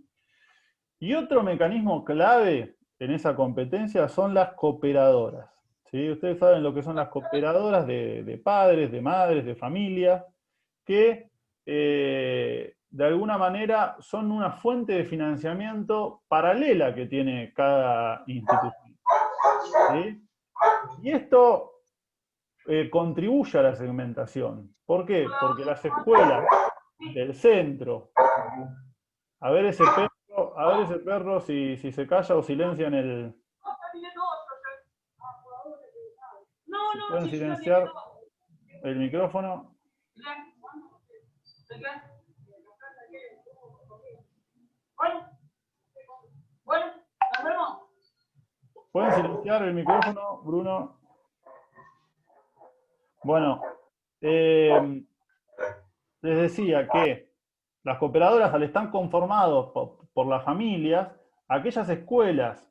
Y otro mecanismo clave en esa competencia son las cooperadoras. ¿Sí? Ustedes saben lo que son las cooperadoras de padres, de madres, de familia, que de alguna manera son una fuente de financiamiento paralela que tiene cada institución. ¿Sí? Y esto contribuye a la segmentación. ¿Por qué? Porque las escuelas del centro, a ver ese perro si se calla o silencia en el... Si pueden silenciar el micrófono. ¿Pueden silenciar el micrófono, Bruno? Bueno, les decía que las cooperadoras, al estar conformados por las familias, aquellas escuelas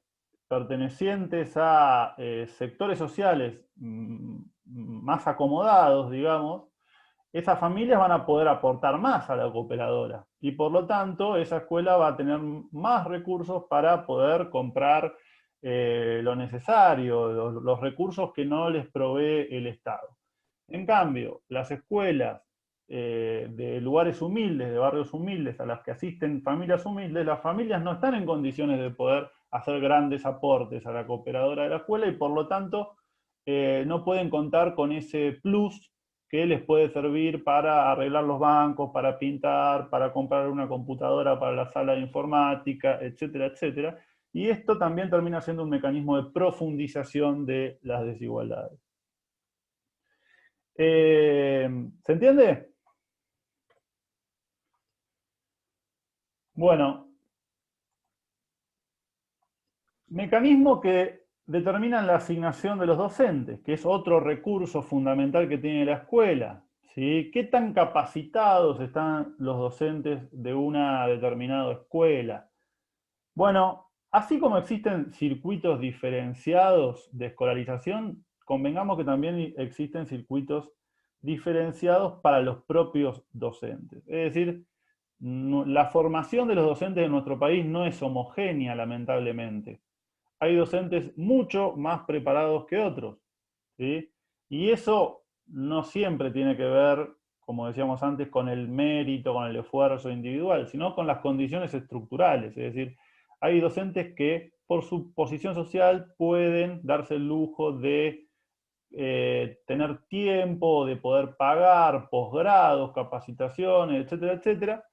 pertenecientes a sectores sociales más acomodados, digamos, esas familias van a poder aportar más a la cooperadora y por lo tanto esa escuela va a tener más recursos para poder comprar lo necesario, los recursos que no les provee el Estado. En cambio, las escuelas de lugares humildes, de barrios humildes, a las que asisten familias humildes, las familias no están en condiciones de poder hacer grandes aportes a la cooperadora de la escuela y por lo tanto no pueden contar con ese plus que les puede servir para arreglar los bancos, para pintar, para comprar una computadora para la sala de informática, etcétera, etcétera. Y esto también termina siendo un mecanismo de profundización de las desigualdades. ¿Se entiende? Bueno, mecanismos que determinan la asignación de los docentes, que es otro recurso fundamental que tiene la escuela. ¿Sí? ¿Qué tan capacitados están los docentes de una determinada escuela? Bueno, así como existen circuitos diferenciados de escolarización, convengamos que también existen circuitos diferenciados para los propios docentes. Es decir, la formación de los docentes de nuestro país no es homogénea, lamentablemente. Hay docentes mucho más preparados que otros, ¿sí? Y eso no siempre tiene que ver, como decíamos antes, con el mérito, con el esfuerzo individual, sino con las condiciones estructurales. Es decir, hay docentes que por su posición social pueden darse el lujo de tener tiempo, de poder pagar posgrados, capacitaciones, etcétera, etcétera,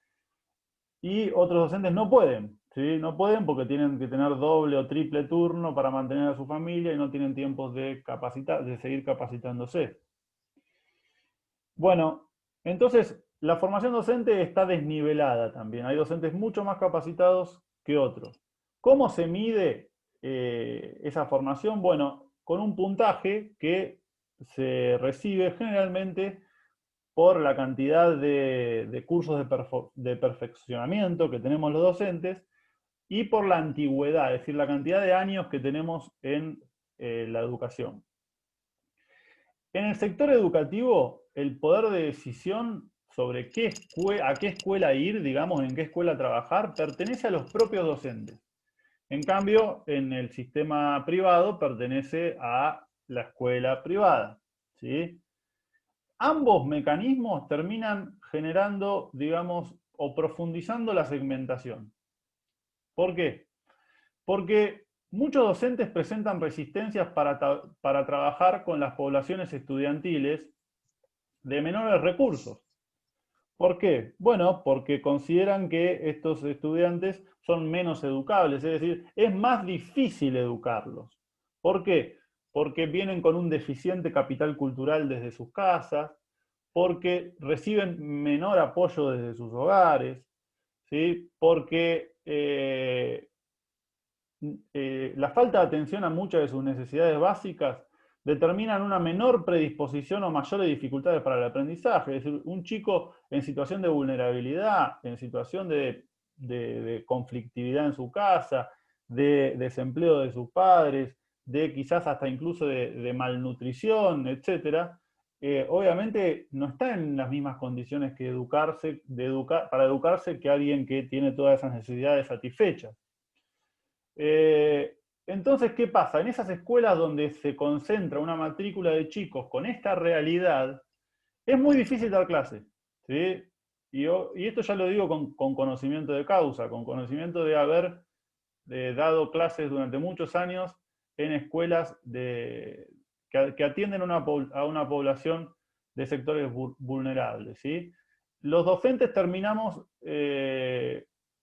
y otros docentes no pueden, ¿sí? No pueden porque tienen que tener doble o triple turno para mantener a su familia y no tienen tiempos de seguir capacitándose. Bueno, entonces la formación docente está desnivelada también. Hay docentes mucho más capacitados que otros. ¿Cómo se mide esa formación? Bueno, con un puntaje que se recibe generalmente por la cantidad de cursos de perfeccionamiento que tenemos los docentes y por la antigüedad, es decir, la cantidad de años que tenemos en la educación. En el sector educativo, el poder de decisión sobre a qué escuela ir, digamos, en qué escuela trabajar, pertenece a los propios docentes. En cambio, en el sistema privado pertenece a la escuela privada, ¿sí? Ambos mecanismos terminan generando, digamos, o profundizando la segmentación. ¿Por qué? Porque muchos docentes presentan resistencias para trabajar con las poblaciones estudiantiles de menores recursos. ¿Por qué? Bueno, porque consideran que estos estudiantes son menos educables, es decir, es más difícil educarlos. ¿Por qué? Porque vienen con un deficiente capital cultural desde sus casas, porque reciben menor apoyo desde sus hogares, ¿sí? Porque la falta de atención a muchas de sus necesidades básicas determinan una menor predisposición o mayores dificultades para el aprendizaje. Es decir, un chico en situación de vulnerabilidad, en situación de conflictividad en su casa, de desempleo de sus padres, de quizás hasta incluso de malnutrición, etc., obviamente no está en las mismas condiciones que para educarse que alguien que tiene todas esas necesidades satisfechas. Entonces, ¿qué pasa? En esas escuelas donde se concentra una matrícula de chicos con esta realidad, es muy difícil dar clase, ¿sí? Y esto ya lo digo con conocimiento de causa, con conocimiento de haber dado clases durante muchos años en escuelas que atienden a una población de sectores vulnerables, ¿sí? Los docentes terminamos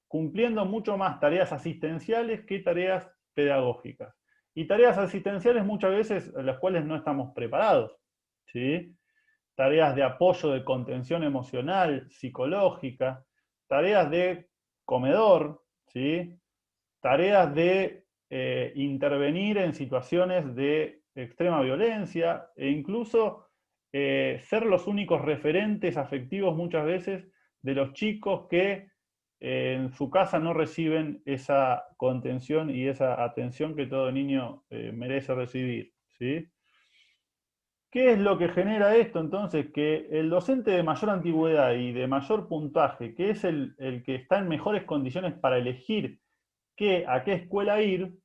cumpliendo mucho más tareas asistenciales que tareas pedagógicas. Y tareas asistenciales muchas veces a las cuales no estamos preparados, ¿sí? Tareas de apoyo, de contención emocional, psicológica, tareas de comedor, ¿sí? Tareas de intervenir en situaciones de extrema violencia e incluso ser los únicos referentes afectivos muchas veces de los chicos que en su casa no reciben esa contención y esa atención que todo niño merece recibir, ¿sí? ¿Qué es lo que genera esto entonces? Que el docente de mayor antigüedad y de mayor puntaje, que es el que está en mejores condiciones para elegir a qué escuela ir,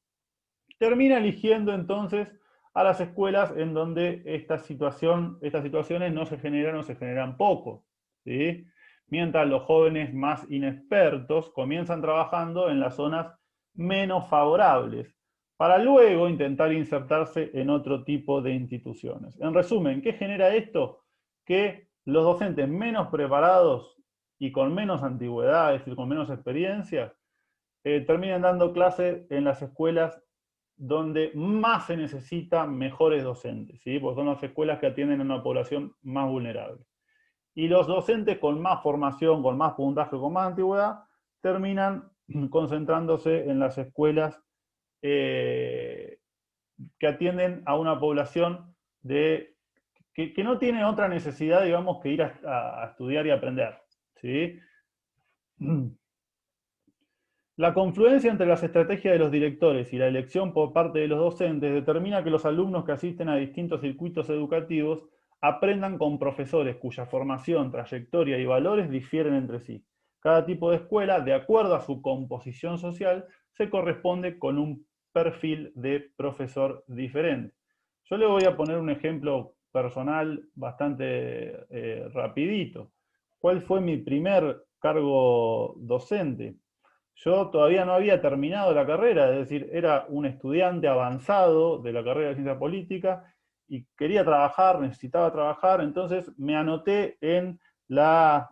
termina eligiendo entonces a las escuelas en donde estas situaciones no se generan poco, ¿sí? Mientras los jóvenes más inexpertos comienzan trabajando en las zonas menos favorables, para luego intentar insertarse en otro tipo de instituciones. En resumen, ¿qué genera esto? Que los docentes menos preparados y con menos antigüedad, es decir, con menos experiencia, terminan dando clases en las escuelas donde más se necesitan mejores docentes, ¿sí? Porque son las escuelas que atienden a una población más vulnerable. Y los docentes con más formación, con más puntaje, con más antigüedad, terminan concentrándose en las escuelas que atienden a una población que no tiene otra necesidad, digamos, que ir a estudiar y aprender, ¿sí? La confluencia entre las estrategias de los directores y la elección por parte de los docentes determina que los alumnos que asisten a distintos circuitos educativos aprendan con profesores cuya formación, trayectoria y valores difieren entre sí. Cada tipo de escuela, de acuerdo a su composición social, se corresponde con un perfil de profesor diferente. Yo le voy a poner un ejemplo personal bastante rapidito. ¿Cuál fue mi primer cargo docente? Yo todavía no había terminado la carrera, es decir, era un estudiante avanzado de la carrera de Ciencia Política y quería trabajar, necesitaba trabajar, entonces me anoté en la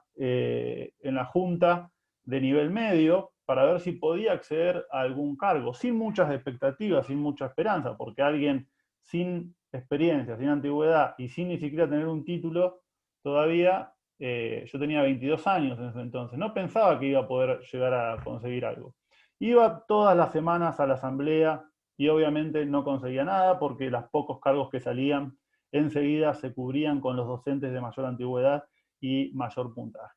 junta de nivel medio para ver si podía acceder a algún cargo, sin muchas expectativas, sin mucha esperanza, porque alguien sin experiencia, sin antigüedad y sin ni siquiera tener un título, todavía yo tenía 22 años en ese entonces, no pensaba que iba a poder llegar a conseguir algo. Iba todas las semanas a la asamblea y obviamente no conseguía nada porque los pocos cargos que salían enseguida se cubrían con los docentes de mayor antigüedad y mayor puntaje.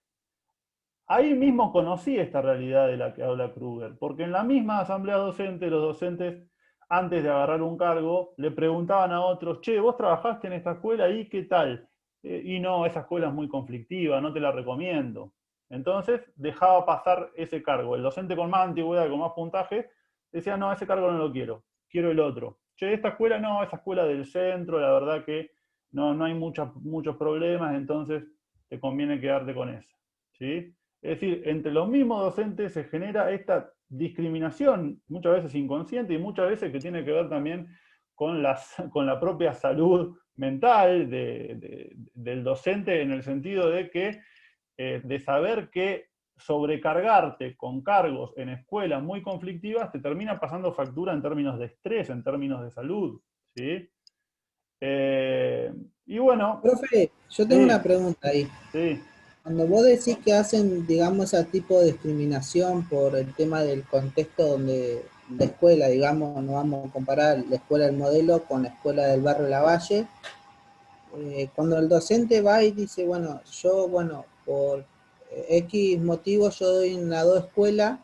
Ahí mismo conocí esta realidad de la que habla Kruger, porque en la misma asamblea docente, los docentes, antes de agarrar un cargo, le preguntaban a otros, che, vos trabajaste en esta escuela y qué tal. Y no, esa escuela es muy conflictiva, no te la recomiendo. Entonces dejaba pasar ese cargo. El docente con más antigüedad, con más puntaje, decía, no, ese cargo no lo quiero, quiero el otro. Che, esta escuela no, esa escuela del centro, la verdad que no hay muchos problemas, entonces te conviene quedarte con esa. ¿Sí? Es decir, entre los mismos docentes se genera esta discriminación, muchas veces inconsciente y muchas veces que tiene que ver también con la propia salud mental del docente, en el sentido de que de saber que sobrecargarte con cargos en escuelas muy conflictivas te termina pasando factura en términos de estrés, en términos de salud. ¿Sí? Y bueno, Profe, yo tengo sí, una pregunta ahí. sí. Cuando vos decís que hacen, digamos, ese tipo de discriminación por el tema del contexto donde la escuela, digamos, no vamos a comparar la escuela del modelo con la escuela del barrio Lavalle, cuando el docente va y dice, bueno, yo, bueno, por X motivo yo doy en la dos escuela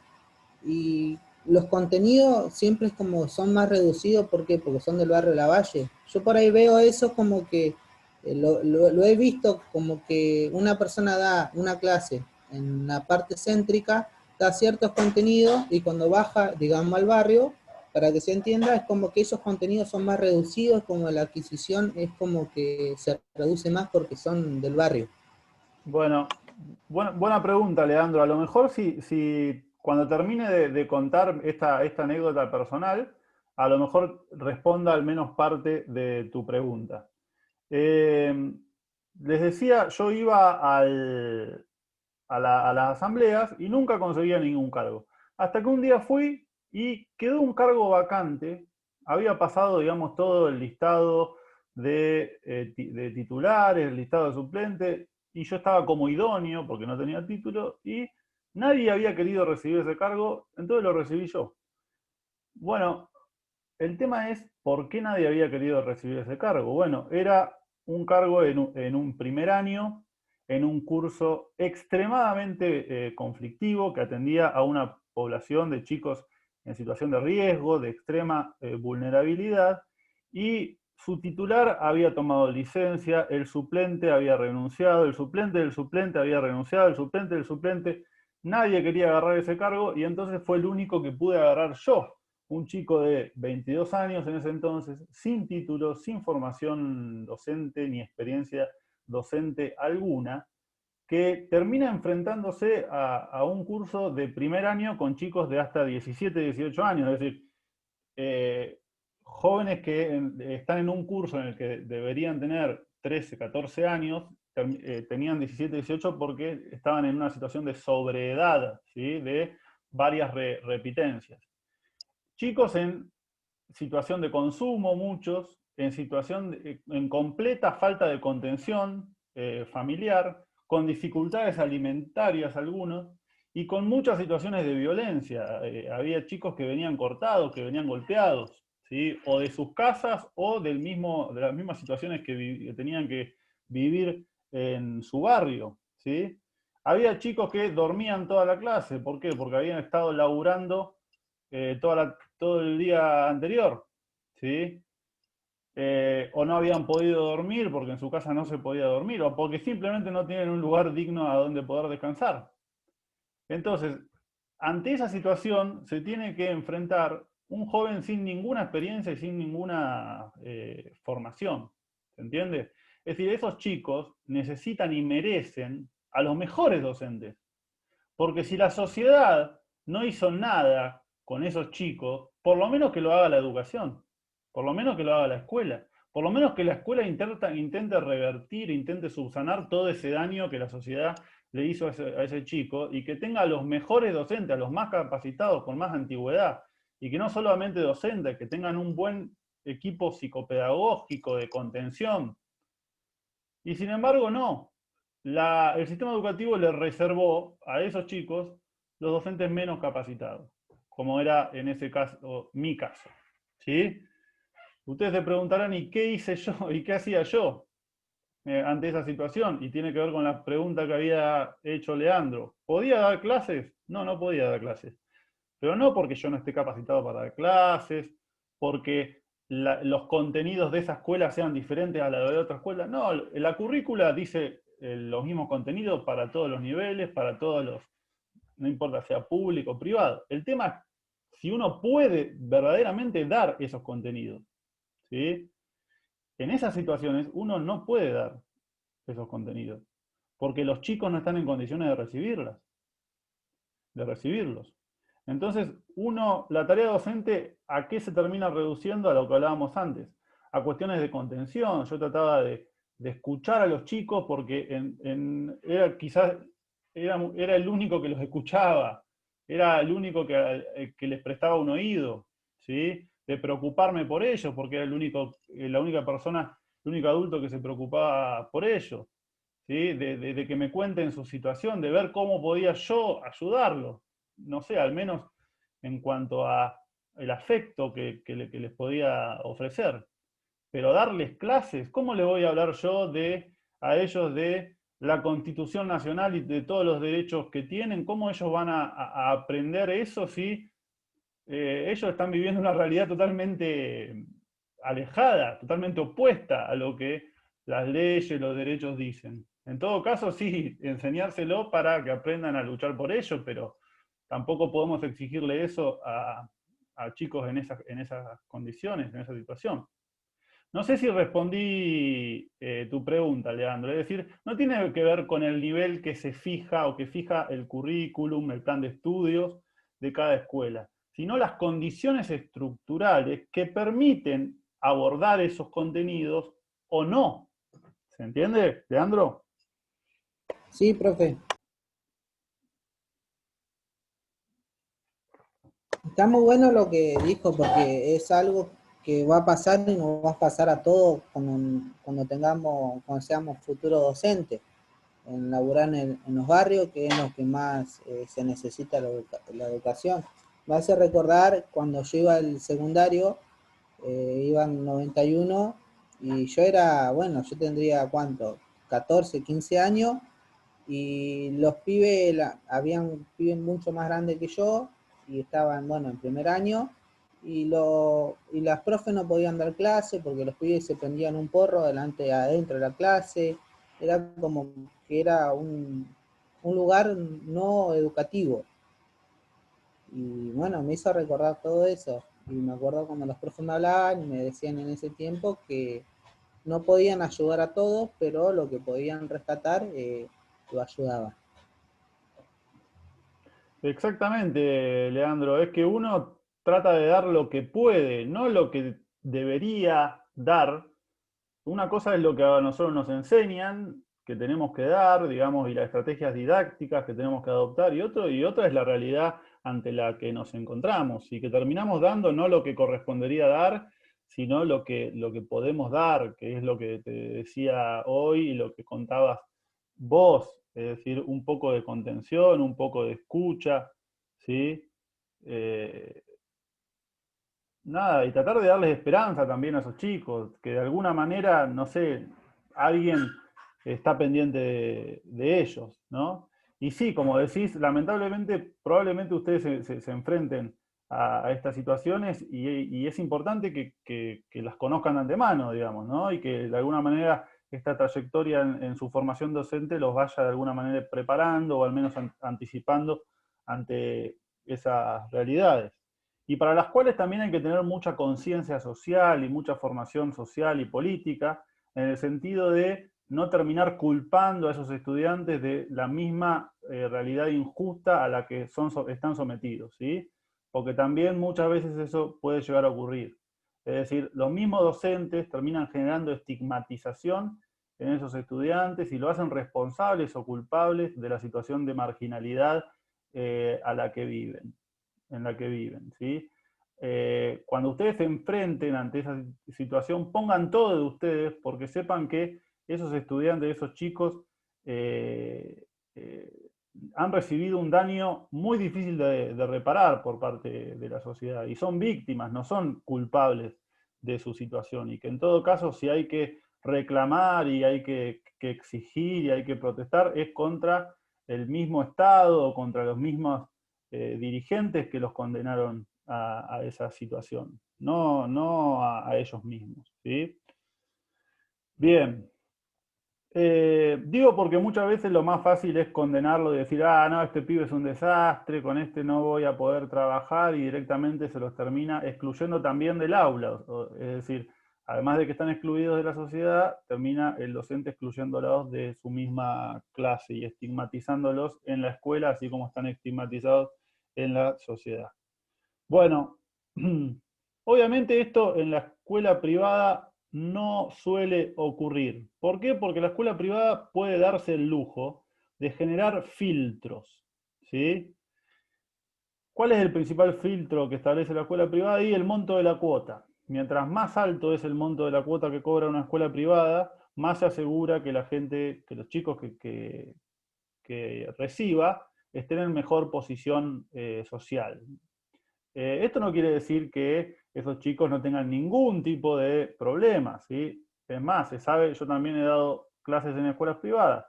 y los contenidos siempre es como son más reducidos, ¿por qué? Porque son del barrio Lavalle. Yo por ahí veo eso como que, lo he visto como que una persona da una clase en la parte céntrica, da ciertos contenidos y cuando baja, digamos, al barrio, para que se entienda, es como que esos contenidos son más reducidos, como la adquisición es como que se reduce más porque son del barrio. Bueno, buena pregunta, Leandro. A lo mejor si cuando termine de contar esta anécdota personal, a lo mejor responda al menos parte de tu pregunta. Les decía, yo iba a las asambleas y nunca conseguía ningún cargo. Hasta que un día fui y quedó un cargo vacante. Había pasado, digamos, todo el listado de titulares, el listado de suplentes, y yo estaba como idóneo porque no tenía título y nadie había querido recibir ese cargo, entonces lo recibí yo. Bueno, el tema es por qué nadie había querido recibir ese cargo. Bueno, era un cargo en un primer año, en un curso extremadamente conflictivo que atendía a una población de chicos en situación de riesgo, de extrema vulnerabilidad, y su titular había tomado licencia, el suplente había renunciado, el suplente del suplente había renunciado, el suplente del suplente, nadie quería agarrar ese cargo y entonces fue el único que pude agarrar yo, un chico de 22 años en ese entonces, sin título, sin formación docente ni experiencia docente alguna, que termina enfrentándose a un curso de primer año con chicos de hasta 17, 18 años, es decir, jóvenes que están en un curso en el que deberían tener 13, 14 años, tenían 17, 18 porque estaban en una situación de sobreedad, ¿sí? De varias repitencias. Chicos en situación de consumo, muchos, en completa falta de contención familiar, con dificultades alimentarias algunos, y con muchas situaciones de violencia. Había chicos que venían cortados, que venían golpeados, ¿sí? O de sus casas o de las mismas situaciones que tenían que vivir en su barrio, ¿sí? Había chicos que dormían toda la clase. ¿Por qué? Porque habían estado laburando todo el día anterior, ¿sí? O no habían podido dormir porque en su casa no se podía dormir, o porque simplemente no tienen un lugar digno a donde poder descansar. Entonces, ante esa situación se tiene que enfrentar un joven sin ninguna experiencia y sin ninguna formación, ¿se entiende? Es decir, esos chicos necesitan y merecen a los mejores docentes, porque si la sociedad no hizo nada con esos chicos, por lo menos que lo haga la educación, por lo menos que lo haga la escuela, por lo menos que la escuela intente revertir, intente subsanar todo ese daño que la sociedad le hizo a ese chico, y que tenga a los mejores docentes, a los más capacitados, con más antigüedad, y que no solamente docentes, que tengan un buen equipo psicopedagógico de contención. Y sin embargo, no. El sistema educativo le reservó a esos chicos los docentes menos capacitados, como era en ese caso, mi caso. ¿Sí? Ustedes se preguntarán, ¿y qué hice yo? ¿Y qué hacía yo ante esa situación? Y tiene que ver con la pregunta que había hecho Leandro. ¿Podía dar clases? No, no podía dar clases. Pero no porque yo no esté capacitado para dar clases, porque los contenidos de esa escuela sean diferentes a la de otra escuela. No, la currícula dice los mismos contenidos para todos los niveles, para todos los, no importa sea público o privado. El tema es si uno puede verdaderamente dar esos contenidos, ¿sí? En esas situaciones uno no puede dar esos contenidos, porque los chicos no están en condiciones de recibirlos. Entonces, la tarea docente, ¿a qué se termina reduciendo? A lo que hablábamos antes, a cuestiones de contención. Yo trataba de escuchar a los chicos porque quizás era el único que los escuchaba, era el único que les prestaba un oído, ¿sí? De preocuparme por ellos, porque era la única persona, el único adulto que se preocupaba por ellos, ¿sí? De que me cuenten su situación, de ver cómo podía yo ayudarlos, no sé, al menos en cuanto a el afecto que les podía ofrecer. Pero darles clases, ¿cómo le voy a hablar yo a ellos de la Constitución Nacional y de todos los derechos que tienen? ¿Cómo ellos van a aprender eso si ellos están viviendo una realidad totalmente alejada, totalmente opuesta a lo que las leyes, los derechos dicen? En todo caso, sí, enseñárselo para que aprendan a luchar por ello, pero tampoco podemos exigirle eso a chicos en esas condiciones, en esa situación. No sé si respondí tu pregunta, Leandro. Es decir, no tiene que ver con el nivel que se fija o que fija el currículum, el plan de estudios de cada escuela, sino las condiciones estructurales que permiten abordar esos contenidos o no. ¿Se entiende, Leandro? Sí, profe. Está muy bueno lo que dijo, porque es algo que va a pasar y nos va a pasar a todos cuando seamos futuros docentes, en laburar en los barrios, que es lo que más se necesita la educación. Me hace recordar cuando yo iba al secundario, iba en 91, y yo era, bueno, yo tendría, ¿cuánto? 14, 15 años, y los pibes, habían pibes mucho más grandes que yo, y estaban, bueno, en primer año, y las profes no podían dar clase porque los pibes se prendían un porro adentro de la clase. Era como que era un lugar no educativo. Y bueno, me hizo recordar todo eso. Y me acuerdo cuando los profes me hablaban y me decían en ese tiempo que no podían ayudar a todos, pero lo que podían rescatar lo ayudaban. Exactamente, Leandro. Es que uno trata de dar lo que puede, no lo que debería dar. Una cosa es lo que a nosotros nos enseñan, que tenemos que dar, digamos, y las estrategias didácticas que tenemos que adoptar, y otra es la realidad ante la que nos encontramos, y que terminamos dando no lo que correspondería dar, sino lo que podemos dar, que es lo que te decía hoy y lo que contabas vos, es decir, un poco de contención, un poco de escucha, ¿sí? Eh, Nada, y tratar de darles esperanza también a esos chicos, que de alguna manera, no sé, alguien está pendiente de ellos, ¿no? Y sí, como decís, lamentablemente, probablemente ustedes se enfrenten a estas situaciones y es importante que las conozcan de antemano, digamos, ¿no? Y que de alguna manera esta trayectoria en su formación docente los vaya de alguna manera preparando o al menos anticipando ante esas realidades. Y para las cuales también hay que tener mucha conciencia social y mucha formación social y política, en el sentido de no terminar culpando a esos estudiantes de la misma realidad injusta a la que están sometidos, ¿sí? Porque también muchas veces eso puede llegar a ocurrir. Es decir, los mismos docentes terminan generando estigmatización en esos estudiantes y lo hacen responsables o culpables de la situación de marginalidad a la que viven, en la que viven, ¿sí? Cuando ustedes se enfrenten ante esa situación, pongan todo de ustedes porque sepan que esos estudiantes, esos chicos, eh, eh, han recibido un daño muy difícil de reparar por parte de la sociedad y son víctimas, no son culpables de su situación y que en todo caso si hay que reclamar y hay que exigir y hay que protestar es contra el mismo Estado o contra los mismos dirigentes que los condenaron a esa situación, no a ellos mismos, ¿sí? Bien. Digo porque muchas veces lo más fácil es condenarlo y decir, ah, no, este pibe es un desastre, con este no voy a poder trabajar y directamente se los termina excluyendo también del aula. Es decir, además de que están excluidos de la sociedad, termina el docente excluyéndolos de su misma clase y estigmatizándolos en la escuela, así como están estigmatizados en la sociedad. Bueno, obviamente esto en la escuela privada no suele ocurrir. ¿Por qué? Porque la escuela privada puede darse el lujo de generar filtros, ¿sí? ¿Cuál es el principal filtro que establece la escuela privada? Y el monto de la cuota. Mientras más alto es el monto de la cuota que cobra una escuela privada, más se asegura que la gente, que los chicos que reciba estén en mejor posición social. Esto no quiere decir que esos chicos no tengan ningún tipo de problemas, ¿sí? Es más, se sabe, yo también he dado clases en escuelas privadas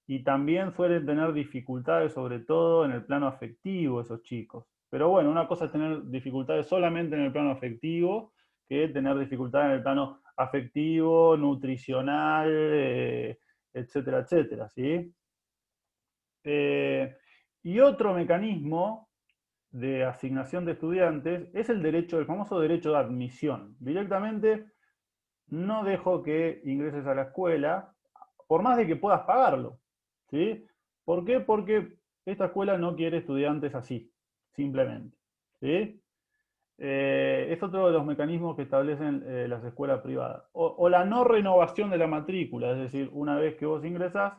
y también suelen tener dificultades, sobre todo en el plano afectivo, esos chicos. Pero bueno, una cosa es tener dificultades solamente en el plano afectivo que tener dificultades en el plano afectivo, nutricional, etcétera, etcétera, ¿sí? Y otro mecanismo de asignación de estudiantes es el famoso derecho de admisión. Directamente no dejo que ingreses a la escuela, por más de que puedas pagarlo, ¿sí? ¿Por qué? Porque esta escuela no quiere estudiantes así, simplemente, ¿sí? Es otro de los mecanismos que establecen las escuelas privadas. O la no renovación de la matrícula, es decir, una vez que vos ingresás,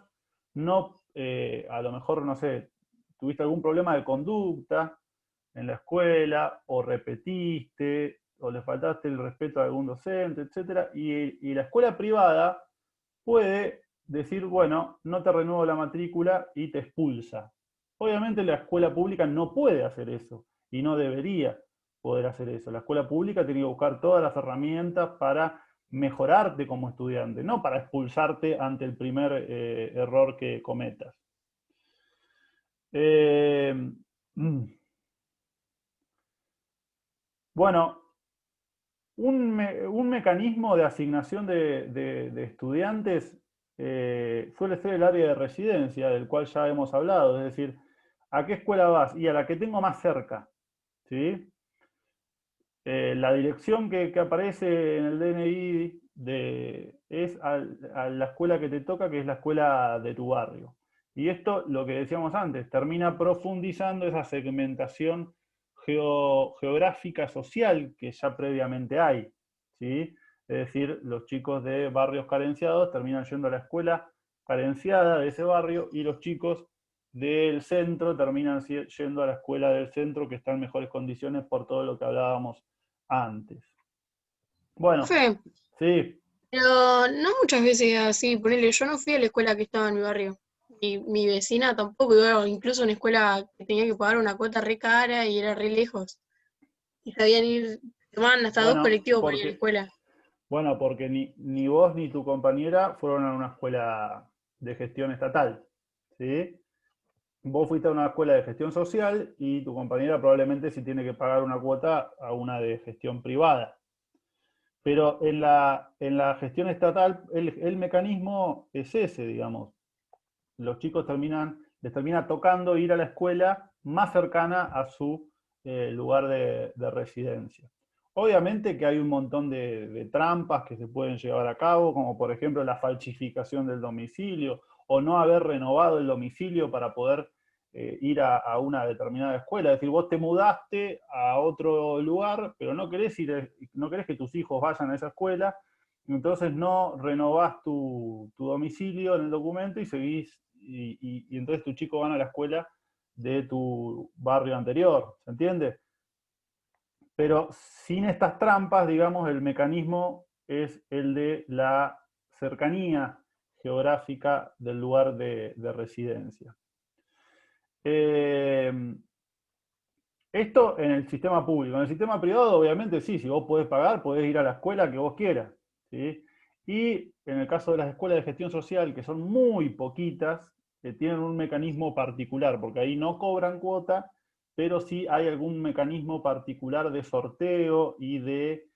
no, a lo mejor, no sé, tuviste algún problema de conducta en la escuela, o repetiste, o le faltaste el respeto a algún docente, etc. Y la escuela privada puede decir, bueno, no te renuevo la matrícula y te expulsa. Obviamente la escuela pública no puede hacer eso, y no debería poder hacer eso. La escuela pública tiene que buscar todas las herramientas para mejorarte como estudiante, no para expulsarte ante el primer error que cometas. Bueno, un mecanismo de asignación de estudiantes suele ser el área de residencia, del cual ya hemos hablado, es decir, ¿a qué escuela vas? Y a la que tengo más cerca, ¿sí? La dirección que aparece en el DNI es a la escuela que te toca, que es la escuela de tu barrio. Y esto, lo que decíamos antes, termina profundizando esa segmentación geográfica social que ya previamente hay, ¿sí? Es decir, los chicos de barrios carenciados terminan yendo a la escuela carenciada de ese barrio y los chicos del centro terminan yendo a la escuela del centro que está en mejores condiciones por todo lo que hablábamos antes. Bueno, Profe, sí, pero no muchas veces así, ponele, yo no fui a la escuela que estaba en mi barrio. Y mi vecina tampoco iba, incluso a una escuela que tenía que pagar una cuota re cara y era re lejos. Y sabían ir, tomaban hasta 2 bueno, colectivos para ir a la escuela. porque ni vos ni tu compañera fueron a una escuela de gestión estatal, ¿sí? vos fuiste a una escuela de gestión social y tu compañera probablemente sí tiene que pagar una cuota a una de gestión privada. Pero en la gestión estatal, el mecanismo es ese, digamos. Los chicos les termina tocando ir a la escuela más cercana a su lugar de residencia. Obviamente que hay un montón de trampas que se pueden llevar a cabo, como por ejemplo la falsificación del domicilio, o no haber renovado el domicilio para poder ir a una determinada escuela. Es decir, vos te mudaste a otro lugar, pero no querés que tus hijos vayan a esa escuela, entonces no renovás tu domicilio en el documento y seguís, y entonces tus chicos van a la escuela de tu barrio anterior, ¿se entiende? Pero sin estas trampas, digamos, el mecanismo es el de la cercanía geográfica del lugar de residencia. Esto en el sistema público. En el sistema privado, obviamente, sí, si vos podés pagar, podés ir a la escuela que vos quieras, ¿sí? Y en el caso de las escuelas de gestión social, que son muy poquitas, tienen un mecanismo particular, porque ahí no cobran cuota, pero sí hay algún mecanismo particular de sorteo y de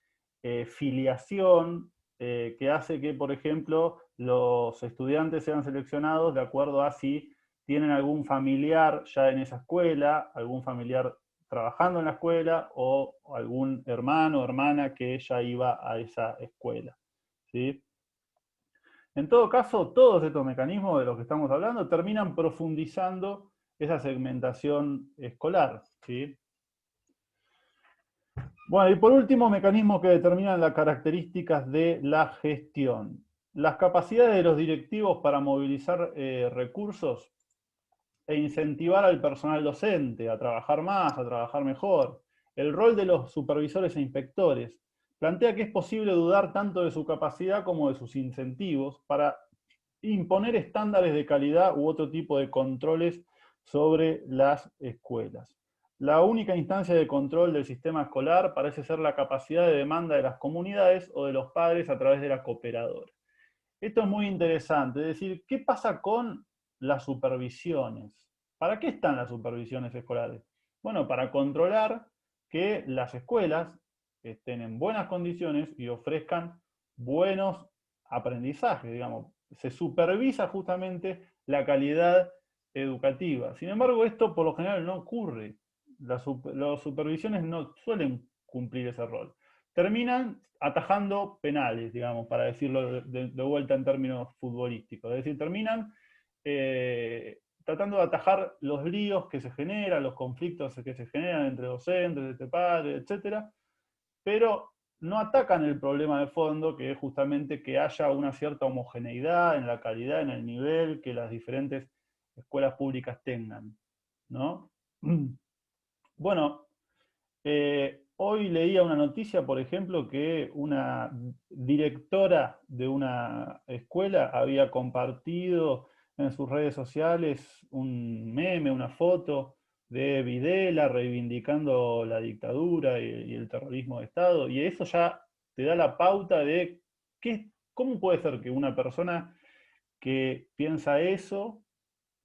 filiación que hace que, por ejemplo, los estudiantes sean seleccionados de acuerdo a si tienen algún familiar ya en esa escuela, algún familiar trabajando en la escuela o algún hermano o hermana que ya iba a esa escuela, ¿sí? En todo caso, todos estos mecanismos de los que estamos hablando terminan profundizando esa segmentación escolar, ¿sí? Bueno, y por último, mecanismos que determinan las características de la gestión. Las capacidades de los directivos para movilizar recursos e incentivar al personal docente a trabajar más, a trabajar mejor. El rol de los supervisores e inspectores plantea que es posible dudar tanto de su capacidad como de sus incentivos para imponer estándares de calidad u otro tipo de controles sobre las escuelas. La única instancia de control del sistema escolar parece ser la capacidad de demanda de las comunidades o de los padres a través de la cooperadora. Esto es muy interesante, es decir, ¿qué pasa con las supervisiones? ¿Para qué están las supervisiones escolares? Bueno, para controlar que las escuelas estén en buenas condiciones y ofrezcan buenos aprendizajes, digamos. Se supervisa justamente la calidad educativa. Sin embargo, esto por lo general no ocurre. Las supervisiones no suelen cumplir ese rol. Terminan atajando penales, digamos, para decirlo de vuelta en términos futbolísticos. Es decir, terminan tratando de atajar los líos que se generan, los conflictos que se generan entre docentes, entre padres, etc. Pero no atacan el problema de fondo, que es justamente que haya una cierta homogeneidad en la calidad, en el nivel que las diferentes escuelas públicas tengan, ¿no? Bueno, hoy leía una noticia, por ejemplo, que una directora de una escuela había compartido en sus redes sociales un meme, una foto de Videla reivindicando la dictadura y el terrorismo de Estado, y eso ya te da la pauta de cómo puede ser que una persona que piensa eso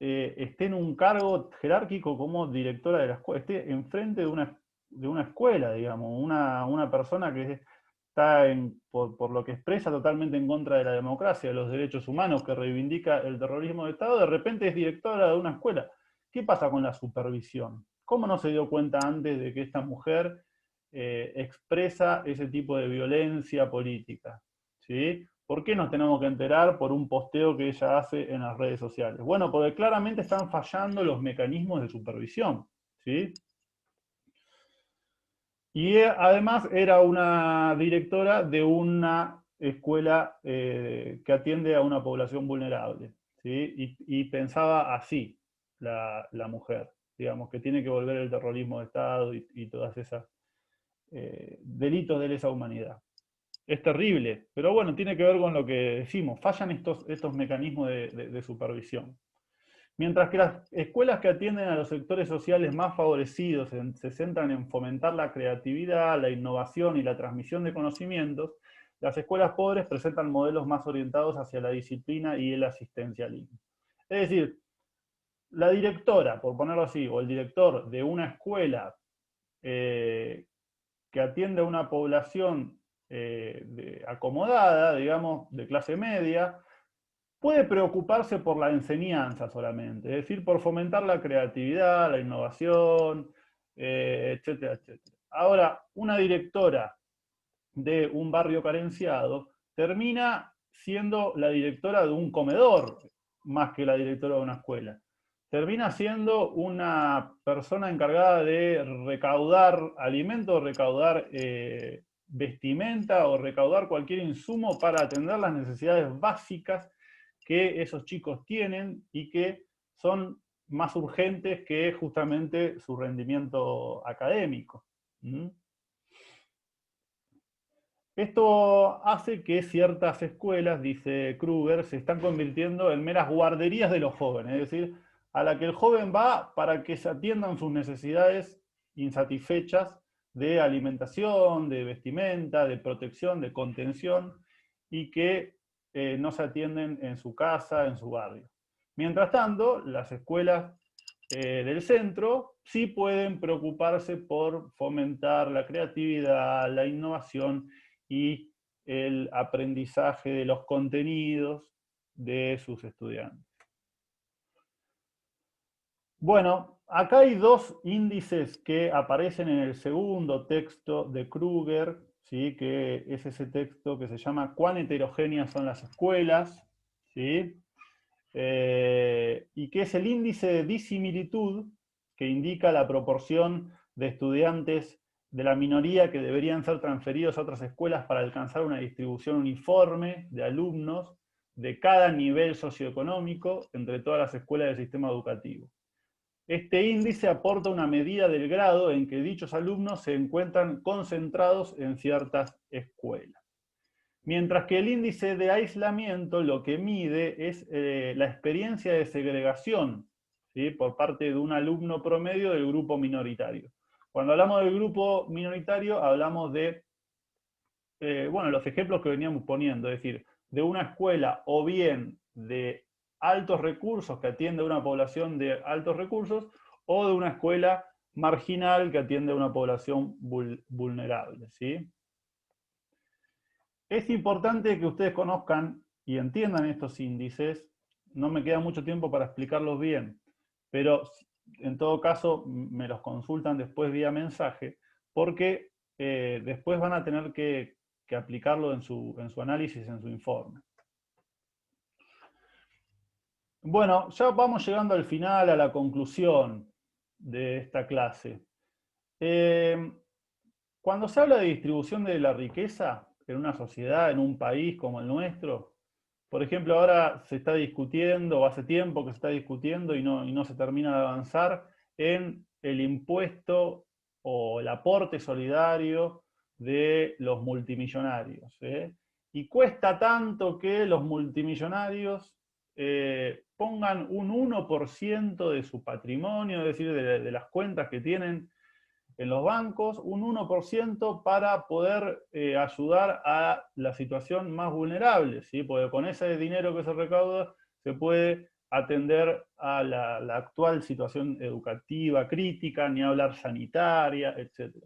esté en un cargo jerárquico como directora de la escuela, esté enfrente de una escuela, digamos, una persona que está por lo que expresa totalmente en contra de la democracia, de los derechos humanos, que reivindica el terrorismo de Estado, de repente es directora de una escuela. ¿Qué pasa con la supervisión? ¿Cómo no se dio cuenta antes de que esta mujer expresa ese tipo de violencia política? ¿Sí? ¿Por qué nos tenemos que enterar por un posteo que ella hace en las redes sociales? Bueno, porque claramente están fallando los mecanismos de supervisión, ¿sí? Y además era una directora de una escuela que atiende a una población vulnerable, ¿sí? Y pensaba así la mujer, digamos, que tiene que volver el terrorismo de Estado y todas esas delitos de lesa humanidad. Es terrible, pero bueno, tiene que ver con lo que decimos, fallan estos mecanismos de supervisión. Mientras que las escuelas que atienden a los sectores sociales más favorecidos se centran en fomentar la creatividad, la innovación y la transmisión de conocimientos, las escuelas pobres presentan modelos más orientados hacia la disciplina y el asistencialismo. Es decir, la directora, por ponerlo así, o el director de una escuela que atiende a una población acomodada, digamos, de clase media, puede preocuparse por la enseñanza solamente, es decir, por fomentar la creatividad, la innovación, etcétera, etcétera. Ahora, una directora de un barrio carenciado termina siendo la directora de un comedor más que la directora de una escuela. Termina siendo una persona encargada de recaudar alimentos, recaudar vestimenta o recaudar cualquier insumo para atender las necesidades básicas que esos chicos tienen y que son más urgentes que justamente su rendimiento académico. ¿Mm? Esto hace que ciertas escuelas, dice Kruger, se están convirtiendo en meras guarderías de los jóvenes, es decir, a la que el joven va para que se atiendan sus necesidades insatisfechas de alimentación, de vestimenta, de protección, de contención, y que no se atienden en su casa, en su barrio. Mientras tanto, las escuelas del centro sí pueden preocuparse por fomentar la creatividad, la innovación y el aprendizaje de los contenidos de sus estudiantes. Bueno, acá hay dos índices que aparecen en el segundo texto de Kruger, ¿sí? Que es ese texto que se llama ¿Cuán heterogéneas son las escuelas? ¿Sí? Y que es el índice de disimilitud, que indica la proporción de estudiantes de la minoría que deberían ser transferidos a otras escuelas para alcanzar una distribución uniforme de alumnos de cada nivel socioeconómico entre todas las escuelas del sistema educativo. Este índice aporta una medida del grado en que dichos alumnos se encuentran concentrados en ciertas escuelas. Mientras que el índice de aislamiento lo que mide es la experiencia de segregación, ¿sí? Por parte de un alumno promedio del grupo minoritario. Cuando hablamos del grupo minoritario hablamos de, bueno, los ejemplos que veníamos poniendo, es decir, de una escuela o bien de altos recursos que atiende a una población de altos recursos, o de una escuela marginal que atiende a una población vulnerable, ¿sí? Es importante que ustedes conozcan y entiendan estos índices. No me queda mucho tiempo para explicarlos bien, pero en todo caso me los consultan después vía mensaje, porque después van a tener que aplicarlo en su análisis, en su informe. Bueno, ya vamos llegando al final, a la conclusión de esta clase. Cuando se habla de distribución de la riqueza en una sociedad, en un país como el nuestro, por ejemplo, ahora se está discutiendo, o hace tiempo que se está discutiendo y no se termina de avanzar, en el impuesto o el aporte solidario de los multimillonarios. Y cuesta tanto que los multimillonarios pongan un 1% de su patrimonio, es decir, de las cuentas que tienen en los bancos, un 1% para poder ayudar a la situación más vulnerable, ¿sí? Porque con ese dinero que se recauda se puede atender a la actual situación educativa crítica, ni hablar sanitaria, etc.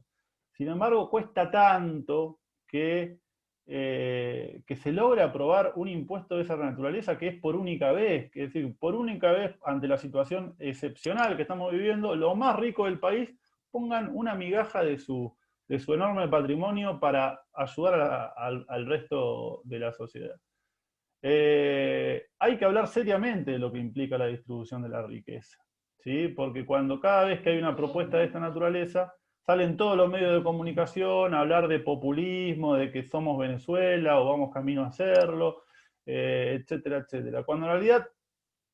Sin embargo, cuesta tanto que se logre aprobar un impuesto de esa naturaleza, que es por única vez, es decir, por única vez ante la situación excepcional que estamos viviendo, los más ricos del país pongan una migaja de su enorme patrimonio para ayudar al resto de la sociedad. Hay que hablar seriamente de lo que implica la distribución de la riqueza, ¿sí? Porque cuando cada vez que hay una propuesta de esta naturaleza, salen todos los medios de comunicación a hablar de populismo, de que somos Venezuela o vamos camino a hacerlo, etcétera, etcétera. Cuando en realidad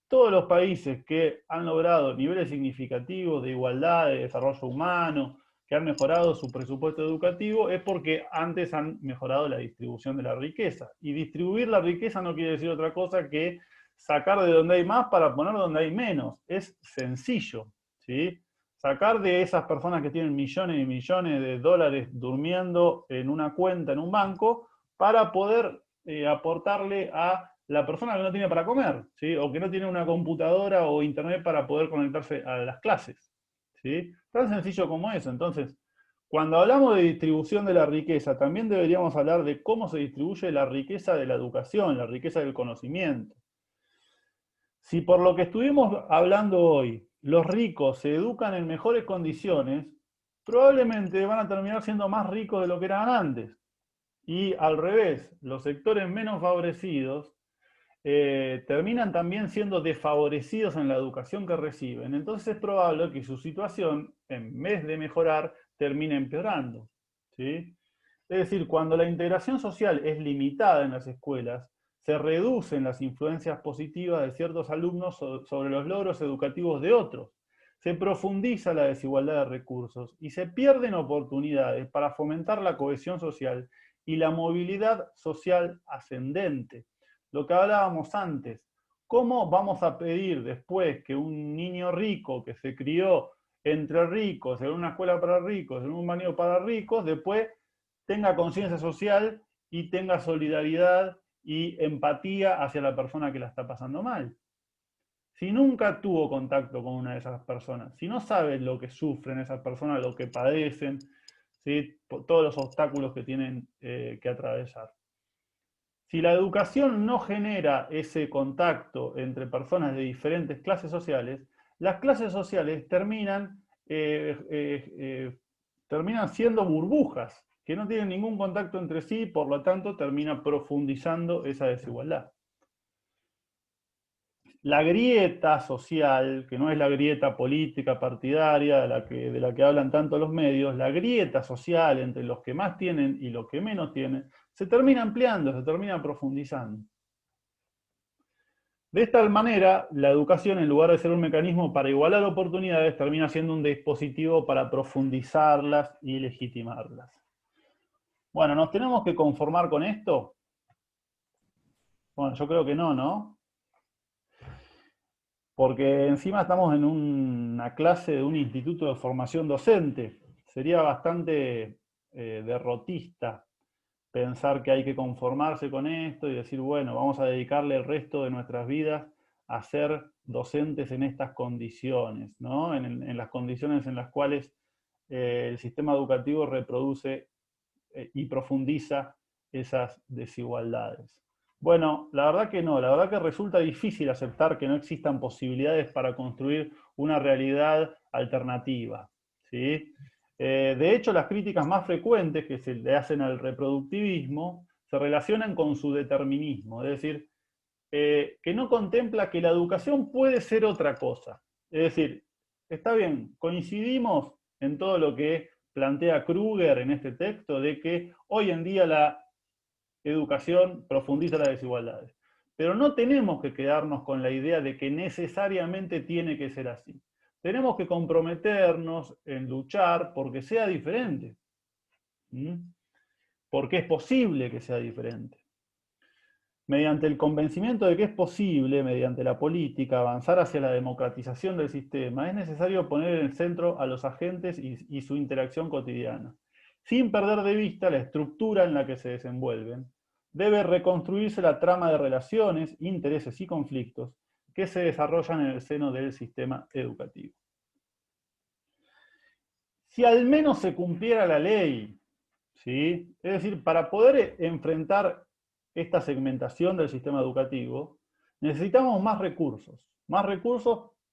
todos los países que han logrado niveles significativos de igualdad, de desarrollo humano, que han mejorado su presupuesto educativo, es porque antes han mejorado la distribución de la riqueza. Y distribuir la riqueza no quiere decir otra cosa que sacar de donde hay más para poner donde hay menos. Es sencillo, ¿sí? Sacar de esas personas que tienen millones y millones de dólares durmiendo en una cuenta en un banco para poder aportarle a la persona que no tiene para comer, ¿sí? O que no tiene una computadora o internet para poder conectarse a las clases, ¿sí? Tan sencillo como eso. Entonces, cuando hablamos de distribución de la riqueza, también deberíamos hablar de cómo se distribuye la riqueza de la educación, la riqueza del conocimiento. Si por lo que estuvimos hablando hoy, los ricos se educan en mejores condiciones, probablemente van a terminar siendo más ricos de lo que eran antes. Y al revés, los sectores menos favorecidos terminan también siendo desfavorecidos en la educación que reciben. Entonces es probable que su situación, en vez de mejorar, termine empeorando, ¿sí? Es decir, cuando la integración social es limitada en las escuelas, se reducen las influencias positivas de ciertos alumnos sobre los logros educativos de otros. Se profundiza la desigualdad de recursos y se pierden oportunidades para fomentar la cohesión social y la movilidad social ascendente. Lo que hablábamos antes, ¿cómo vamos a pedir después que un niño rico que se crió entre ricos, en una escuela para ricos, en un baño para ricos, después tenga conciencia social y tenga solidaridad y empatía hacia la persona que la está pasando mal? Si nunca tuvo contacto con una de esas personas, si no sabe lo que sufren esas personas, lo que padecen, ¿sí? Todos los obstáculos que tienen que atravesar. Si la educación no genera ese contacto entre personas de diferentes clases sociales, las clases sociales terminan siendo burbujas, que no tienen ningún contacto entre sí, por lo tanto termina profundizando esa desigualdad. La grieta social, que no es la grieta política partidaria de la que hablan tanto los medios, la grieta social entre los que más tienen y los que menos tienen, se termina ampliando, se termina profundizando. De esta manera, la educación, en lugar de ser un mecanismo para igualar oportunidades, termina siendo un dispositivo para profundizarlas y legitimarlas. Bueno, ¿nos tenemos que conformar con esto? Bueno, yo creo que no, ¿no? Porque encima estamos en una clase de un instituto de formación docente. Sería bastante derrotista pensar que hay que conformarse con esto y decir, bueno, vamos a dedicarle el resto de nuestras vidas a ser docentes en estas condiciones, ¿no? En las condiciones en las cuales el sistema educativo reproduce y profundiza esas desigualdades. Bueno, la verdad que no, la verdad que resulta difícil aceptar que no existan posibilidades para construir una realidad alternativa, ¿sí? De hecho, las críticas más frecuentes que se le hacen al reproductivismo se relacionan con su determinismo, es decir, que no contempla que la educación puede ser otra cosa. Es decir, está bien, coincidimos en todo lo que plantea Kruger en este texto, de que hoy en día la educación profundiza las desigualdades. Pero no tenemos que quedarnos con la idea de que necesariamente tiene que ser así. Tenemos que comprometernos en luchar porque sea diferente. Porque es posible que sea diferente. Mediante el convencimiento de que es posible, mediante la política, avanzar hacia la democratización del sistema, es necesario poner en el centro a los agentes y su interacción cotidiana. Sin perder de vista la estructura en la que se desenvuelven, debe reconstruirse la trama de relaciones, intereses y conflictos que se desarrollan en el seno del sistema educativo. Si al menos se cumpliera la ley, ¿sí? Es decir, para poder enfrentar esta segmentación del sistema educativo, necesitamos más recursos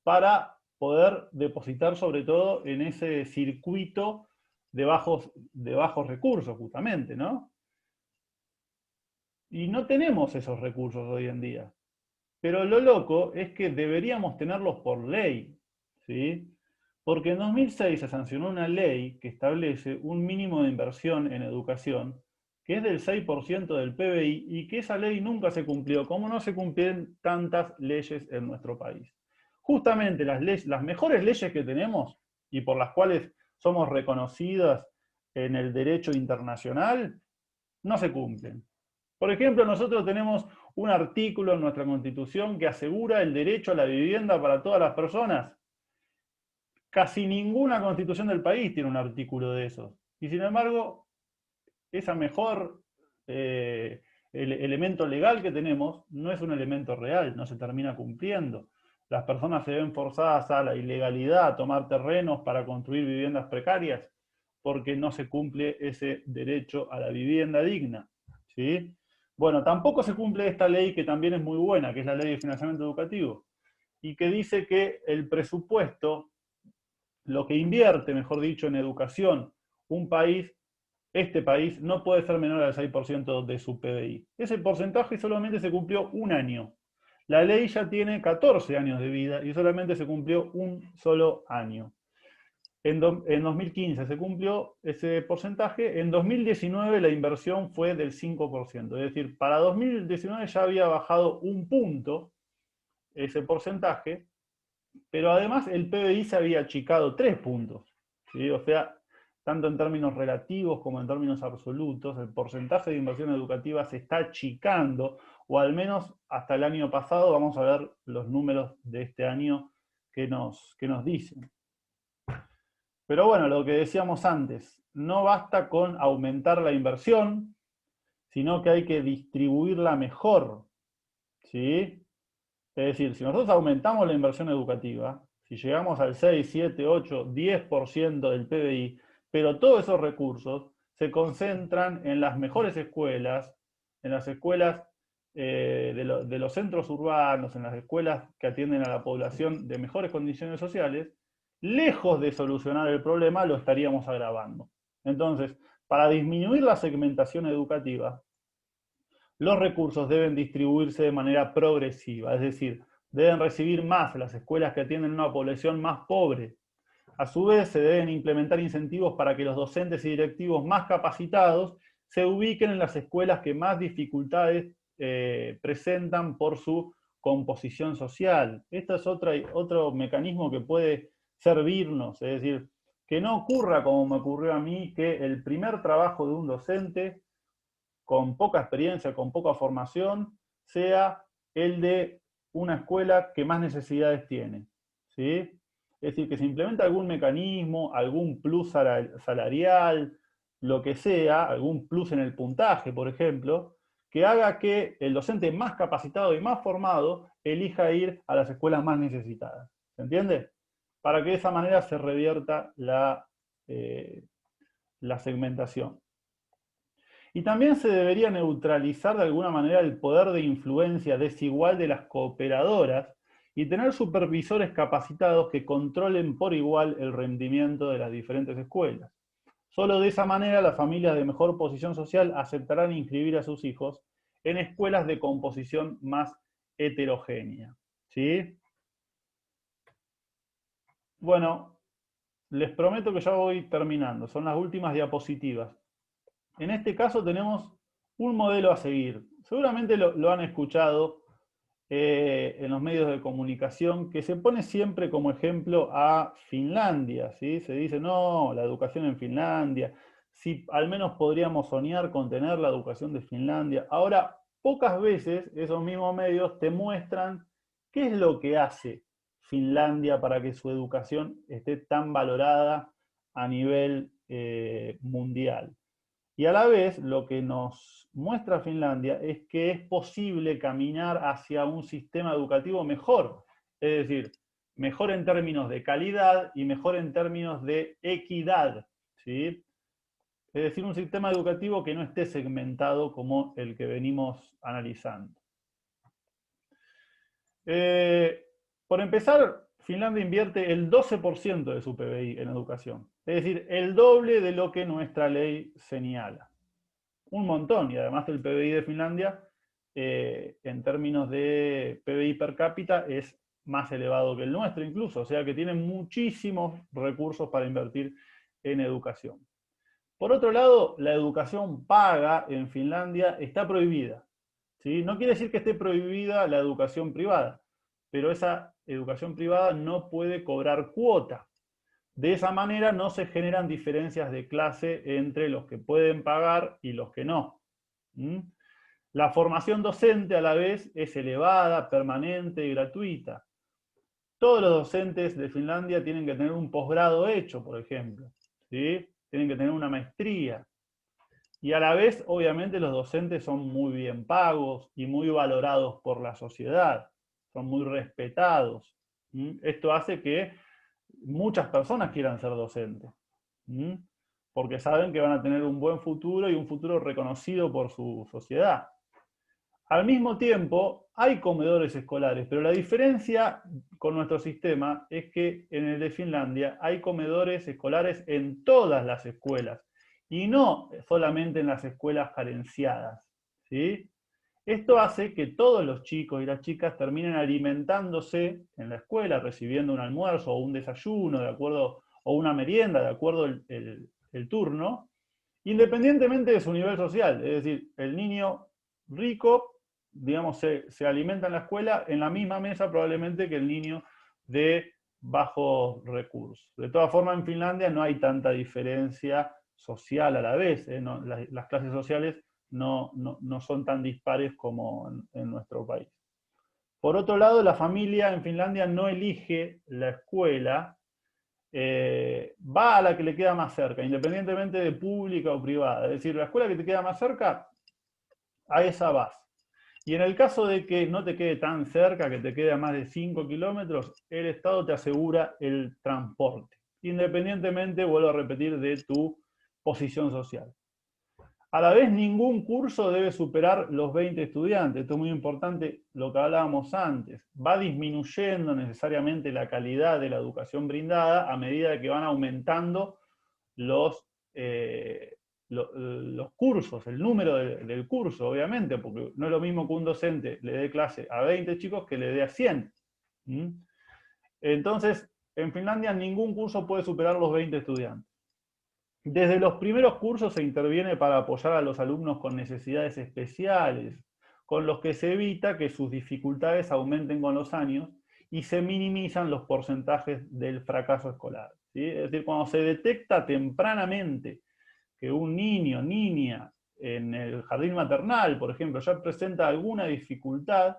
para poder depositar sobre todo en ese circuito de bajos recursos, justamente, ¿no? Y no tenemos esos recursos hoy en día. Pero lo loco es que deberíamos tenerlos por ley, ¿sí? Porque en 2006 se sancionó una ley que establece un mínimo de inversión en educación que es del 6% del PBI y que esa ley nunca se cumplió, como no se cumplen tantas leyes en nuestro país. Justamente las mejores leyes que tenemos y por las cuales somos reconocidas en el derecho internacional, no se cumplen. Por ejemplo, nosotros tenemos un artículo en nuestra Constitución que asegura el derecho a la vivienda para todas las personas. Casi ninguna constitución del país tiene un artículo de esos. Y sin embargo, esa mejor el elemento legal que tenemos no es un elemento real, no se termina cumpliendo. Las personas se ven forzadas a la ilegalidad, a tomar terrenos para construir viviendas precarias, porque no se cumple ese derecho a la vivienda digna, ¿sí? Bueno, tampoco se cumple esta ley que también es muy buena, que es la Ley de Financiamiento Educativo, y que dice que el presupuesto, lo que invierte, mejor dicho, en educación, un país, este país, no puede ser menor al 6% de su PBI. Ese porcentaje solamente se cumplió un año. La ley ya tiene 14 años de vida y solamente se cumplió un solo año. En 2015 se cumplió ese porcentaje, en 2019 la inversión fue del 5%, es decir, para 2019 ya había bajado un punto ese porcentaje, pero además el PBI se había achicado 3 puntos, ¿sí? O sea, tanto en términos relativos como en términos absolutos, el porcentaje de inversión educativa se está achicando, o al menos hasta el año pasado. Vamos a ver los números de este año que nos dicen. Pero bueno, lo que decíamos antes, no basta con aumentar la inversión, sino que hay que distribuirla mejor, ¿sí? Es decir, si nosotros aumentamos la inversión educativa, si llegamos al 6, 7, 8, 10% del PBI, pero todos esos recursos se concentran en las mejores escuelas, en las escuelas de los centros urbanos, en las escuelas que atienden a la población de mejores condiciones sociales, lejos de solucionar el problema, lo estaríamos agravando. Entonces, para disminuir la segmentación educativa, los recursos deben distribuirse de manera progresiva, es decir, deben recibir más las escuelas que atienden a una población más pobre. A su vez, se deben implementar incentivos para que los docentes y directivos más capacitados se ubiquen en las escuelas que más dificultades presentan por su composición social. Este es otro mecanismo que puede servirnos, es decir, que no ocurra como me ocurrió a mí, que el primer trabajo de un docente con poca experiencia, con poca formación, sea el de una escuela que más necesidades tiene, ¿sí? Es decir, que se implemente algún mecanismo, algún plus salarial, lo que sea, algún plus en el puntaje, por ejemplo, que haga que el docente más capacitado y más formado elija ir a las escuelas más necesitadas. ¿Se entiende? Para que de esa manera se revierta la segmentación. Y también se debería neutralizar de alguna manera el poder de influencia desigual de las cooperadoras y tener supervisores capacitados que controlen por igual el rendimiento de las diferentes escuelas. Solo de esa manera las familias de mejor posición social aceptarán inscribir a sus hijos en escuelas de composición más heterogénea, ¿sí? Bueno, les prometo que ya voy terminando, son las últimas diapositivas. En este caso tenemos un modelo a seguir. Seguramente lo han escuchado en los medios de comunicación, que se pone siempre como ejemplo a Finlandia, ¿sí? Se dice, no, la educación en Finlandia, si al menos podríamos soñar con tener la educación de Finlandia. Ahora, pocas veces esos mismos medios te muestran qué es lo que hace Finlandia para que su educación esté tan valorada a nivel mundial. Y a la vez, lo que nos muestra Finlandia es que es posible caminar hacia un sistema educativo mejor. Es decir, mejor en términos de calidad y mejor en términos de equidad, ¿sí? Es decir, un sistema educativo que no esté segmentado como el que venimos analizando. Por empezar, Finlandia invierte el 12% de su PBI en educación. Es decir, el doble de lo que nuestra ley señala. Un montón, y además el PBI de Finlandia, en términos de PBI per cápita, es más elevado que el nuestro incluso, o sea que tienen muchísimos recursos para invertir en educación. Por otro lado, la educación paga en Finlandia está prohibida, ¿sí? No quiere decir que esté prohibida la educación privada, pero esa educación privada no puede cobrar cuota. De esa manera no se generan diferencias de clase entre los que pueden pagar y los que no. La formación docente a la vez es elevada, permanente y gratuita. Todos los docentes de Finlandia tienen que tener un posgrado hecho, por ejemplo, ¿sí? Tienen que tener una maestría. Y a la vez, obviamente, los docentes son muy bien pagos y muy valorados por la sociedad, son muy respetados. Esto hace que muchas personas quieran ser docentes, porque saben que van a tener un buen futuro y un futuro reconocido por su sociedad. Al mismo tiempo, hay comedores escolares, pero la diferencia con nuestro sistema es que en el de Finlandia hay comedores escolares en todas las escuelas, y no solamente en las escuelas carenciadas, ¿sí? Esto hace que todos los chicos y las chicas terminen alimentándose en la escuela, recibiendo un almuerzo o un desayuno, de acuerdo, o una merienda, de acuerdo el turno, independientemente de su nivel social. Es decir, el niño rico, digamos, se alimenta en la escuela en la misma mesa probablemente que el niño de bajos recursos. De todas formas, en Finlandia no hay tanta diferencia social a la vez, no, las clases sociales no son tan dispares como en nuestro país. Por otro lado, la familia en Finlandia no elige la escuela, va a la que le queda más cerca, independientemente de pública o privada. Es decir, la escuela que te queda más cerca, a esa vas. Y en el caso de que no te quede tan cerca, que te quede a más de 5 kilómetros, el Estado te asegura el transporte, independientemente, vuelvo a repetir, de tu posición social. A la vez, ningún curso debe superar los 20 estudiantes. Esto es muy importante, lo que hablábamos antes. Va disminuyendo necesariamente la calidad de la educación brindada a medida que van aumentando los cursos, el número del curso, obviamente, porque no es lo mismo que un docente le dé clase a 20 chicos que le dé a 100. Entonces, en Finlandia ningún curso puede superar los 20 estudiantes. Desde los primeros cursos se interviene para apoyar a los alumnos con necesidades especiales, con los que se evita que sus dificultades aumenten con los años y se minimizan los porcentajes del fracaso escolar, ¿sí? Es decir, cuando se detecta tempranamente que un niño, niña, en el jardín maternal, por ejemplo, ya presenta alguna dificultad,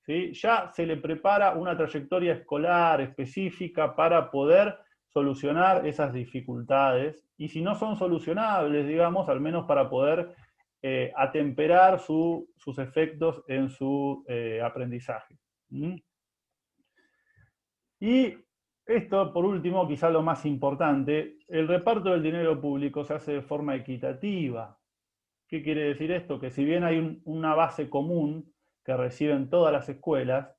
¿sí? Ya se le prepara una trayectoria escolar específica para poder solucionar esas dificultades, y si no son solucionables, digamos, al menos para poder atemperar sus efectos en su aprendizaje. Y esto, por último, quizá lo más importante, el reparto del dinero público se hace de forma equitativa. ¿Qué quiere decir esto? Que si bien hay una base común que reciben todas las escuelas,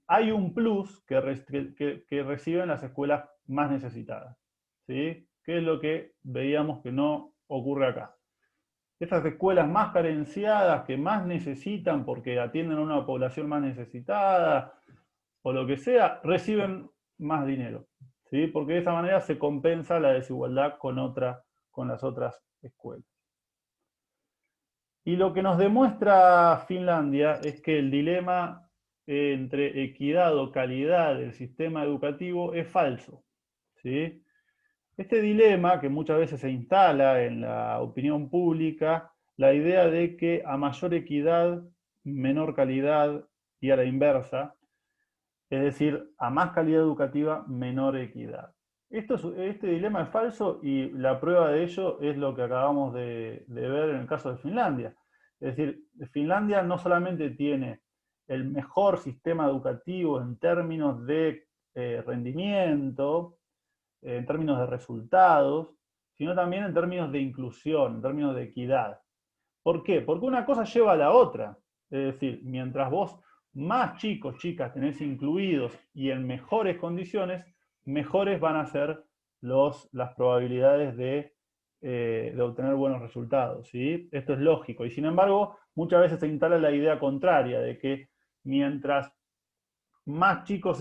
hay un plus que reciben las escuelas más necesitadas, ¿sí? Que es lo que veíamos que no ocurre acá. Estas escuelas más carenciadas, que más necesitan porque atienden a una población más necesitada, o lo que sea, reciben más dinero, ¿sí? Porque de esa manera se compensa la desigualdad con las otras escuelas. Y lo que nos demuestra Finlandia es que el dilema entre equidad o calidad del sistema educativo es falso, ¿sí? Este dilema, que muchas veces se instala en la opinión pública, la idea de que a mayor equidad, menor calidad, y a la inversa, es decir, a más calidad educativa, menor equidad. Este dilema es falso, y la prueba de ello es lo que acabamos de ver en el caso de Finlandia. Es decir, Finlandia no solamente tiene el mejor sistema educativo en términos de rendimiento, en términos de resultados, sino también en términos de inclusión, en términos de equidad. ¿Por qué? Porque una cosa lleva a la otra. Es decir, mientras vos más chicos, chicas tenés incluidos y en mejores condiciones, mejores van a ser las probabilidades de obtener buenos resultados, ¿sí? Esto es lógico. Y sin embargo, muchas veces se instala la idea contraria, de que mientras más chicos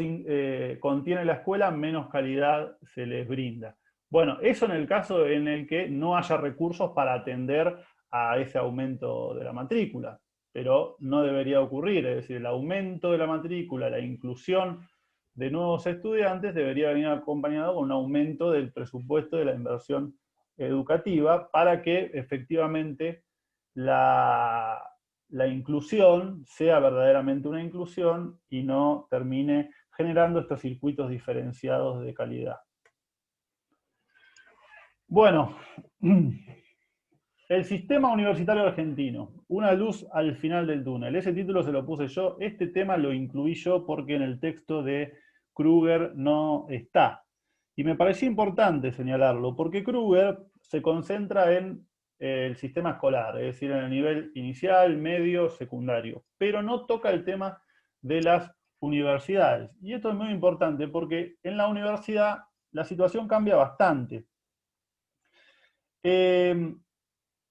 contiene la escuela, menos calidad se les brinda. Bueno, eso en el caso en el que no haya recursos para atender a ese aumento de la matrícula, pero no debería ocurrir. Es decir, el aumento de la matrícula, la inclusión de nuevos estudiantes debería venir acompañado con un aumento del presupuesto de la inversión educativa para que efectivamente la inclusión sea verdaderamente una inclusión y no termine generando estos circuitos diferenciados de calidad. Bueno, El sistema universitario argentino, una luz al final del túnel. Ese título se lo puse yo, este tema lo incluí yo porque en el texto de Kruger no está. Y me pareció importante señalarlo, porque Kruger se concentra en el sistema escolar, es decir, en el nivel inicial, medio, secundario, pero no toca el tema de las universidades. Y esto es muy importante porque en la universidad la situación cambia bastante.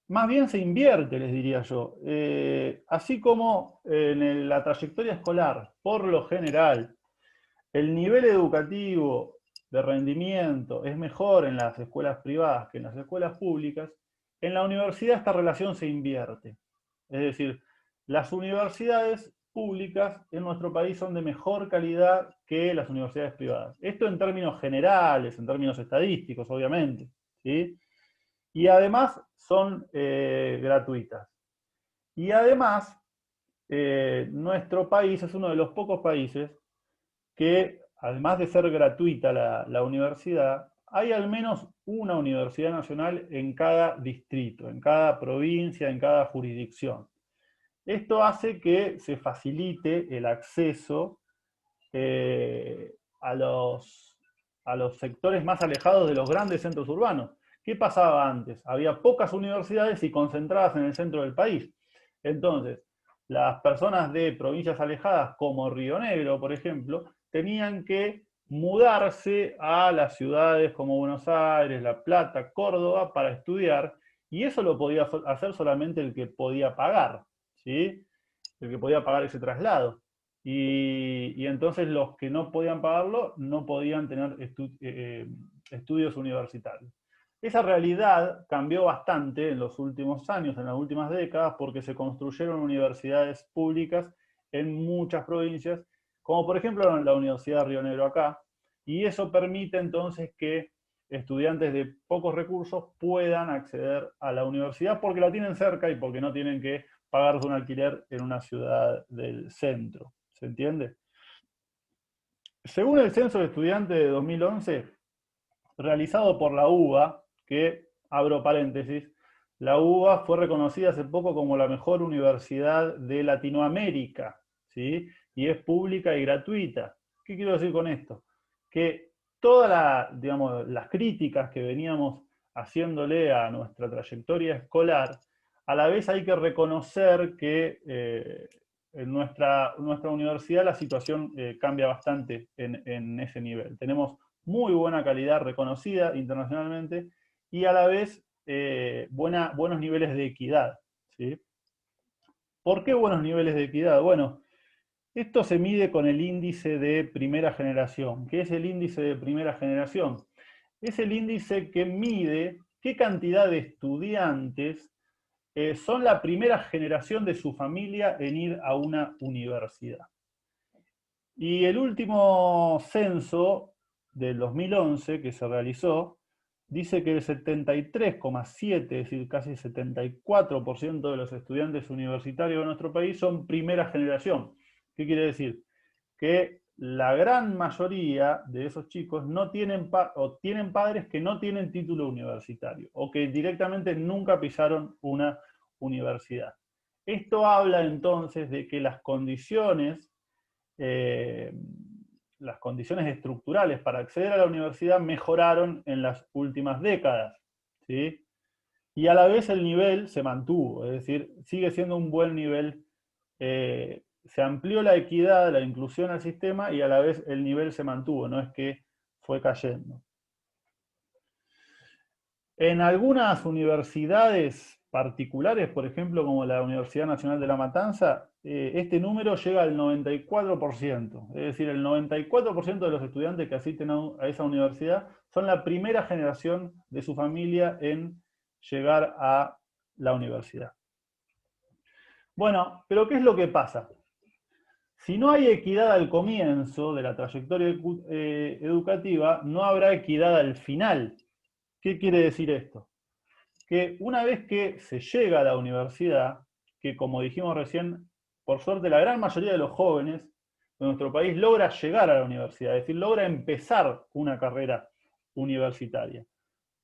Más bien se invierte, les diría yo. Así como en la trayectoria escolar, por lo general, el nivel educativo de rendimiento es mejor en las escuelas privadas que en las escuelas públicas, en la universidad esta relación se invierte. Es decir, las universidades públicas en nuestro país son de mejor calidad que las universidades privadas. Esto en términos generales, en términos estadísticos, obviamente, ¿sí? Y además son gratuitas. Y además, nuestro país es uno de los pocos países que, además de ser gratuita la universidad, hay al menos una universidad nacional en cada distrito, en cada provincia, en cada jurisdicción. Esto hace que se facilite el acceso a los sectores más alejados de los grandes centros urbanos. ¿Qué pasaba antes? Había pocas universidades y concentradas en el centro del país. Entonces, las personas de provincias alejadas, como Río Negro, por ejemplo, tenían que mudarse a las ciudades como Buenos Aires, La Plata, Córdoba, para estudiar, y eso lo podía hacer solamente el que podía pagar, ¿sí? El que podía pagar ese traslado. Y entonces los que no podían pagarlo no podían tener estudios universitarios. Esa realidad cambió bastante en los últimos años, en las últimas décadas, porque se construyeron universidades públicas en muchas provincias, como por ejemplo la Universidad de Río Negro acá, y eso permite entonces que estudiantes de pocos recursos puedan acceder a la universidad porque la tienen cerca y porque no tienen que pagarse un alquiler en una ciudad del centro. ¿Se entiende? Según el Censo de Estudiantes de 2011, realizado por la UBA, que, abro paréntesis, la UBA fue reconocida hace poco como la mejor universidad de Latinoamérica, ¿sí? Y es pública y gratuita. ¿Qué quiero decir con esto? Que todas las críticas que veníamos haciéndole a nuestra trayectoria escolar, a la vez hay que reconocer que en nuestra universidad la situación cambia bastante en ese nivel. Tenemos muy buena calidad reconocida internacionalmente y a la vez buenos niveles de equidad, ¿sí? ¿Por qué buenos niveles de equidad? Bueno, esto se mide con el índice de primera generación. ¿Qué es el índice de primera generación? Es el índice que mide qué cantidad de estudiantes son la primera generación de su familia en ir a una universidad. Y el último censo del 2011 que se realizó dice que el 73,7, es decir, casi 74% de los estudiantes universitarios de nuestro país son primera generación. ¿Qué quiere decir? Que la gran mayoría de esos chicos no tienen o tienen padres que no tienen título universitario o que directamente nunca pisaron una universidad. Esto habla entonces de que las condiciones estructurales para acceder a la universidad mejoraron en las últimas décadas, ¿sí? Y a la vez el nivel se mantuvo, es decir, sigue siendo un buen nivel. Se amplió la equidad, la inclusión al sistema y a la vez el nivel se mantuvo, no es que fue cayendo. En algunas universidades particulares, por ejemplo, como la Universidad Nacional de La Matanza, este número llega al 94%. Es decir, el 94% de los estudiantes que asisten a esa universidad son la primera generación de su familia en llegar a la universidad. Bueno, pero ¿qué es lo que pasa? Si no hay equidad al comienzo de la trayectoria educativa, no habrá equidad al final. ¿Qué quiere decir esto? Que una vez que se llega a la universidad, que como dijimos recién, por suerte la gran mayoría de los jóvenes de nuestro país logra llegar a la universidad, es decir, logra empezar una carrera universitaria.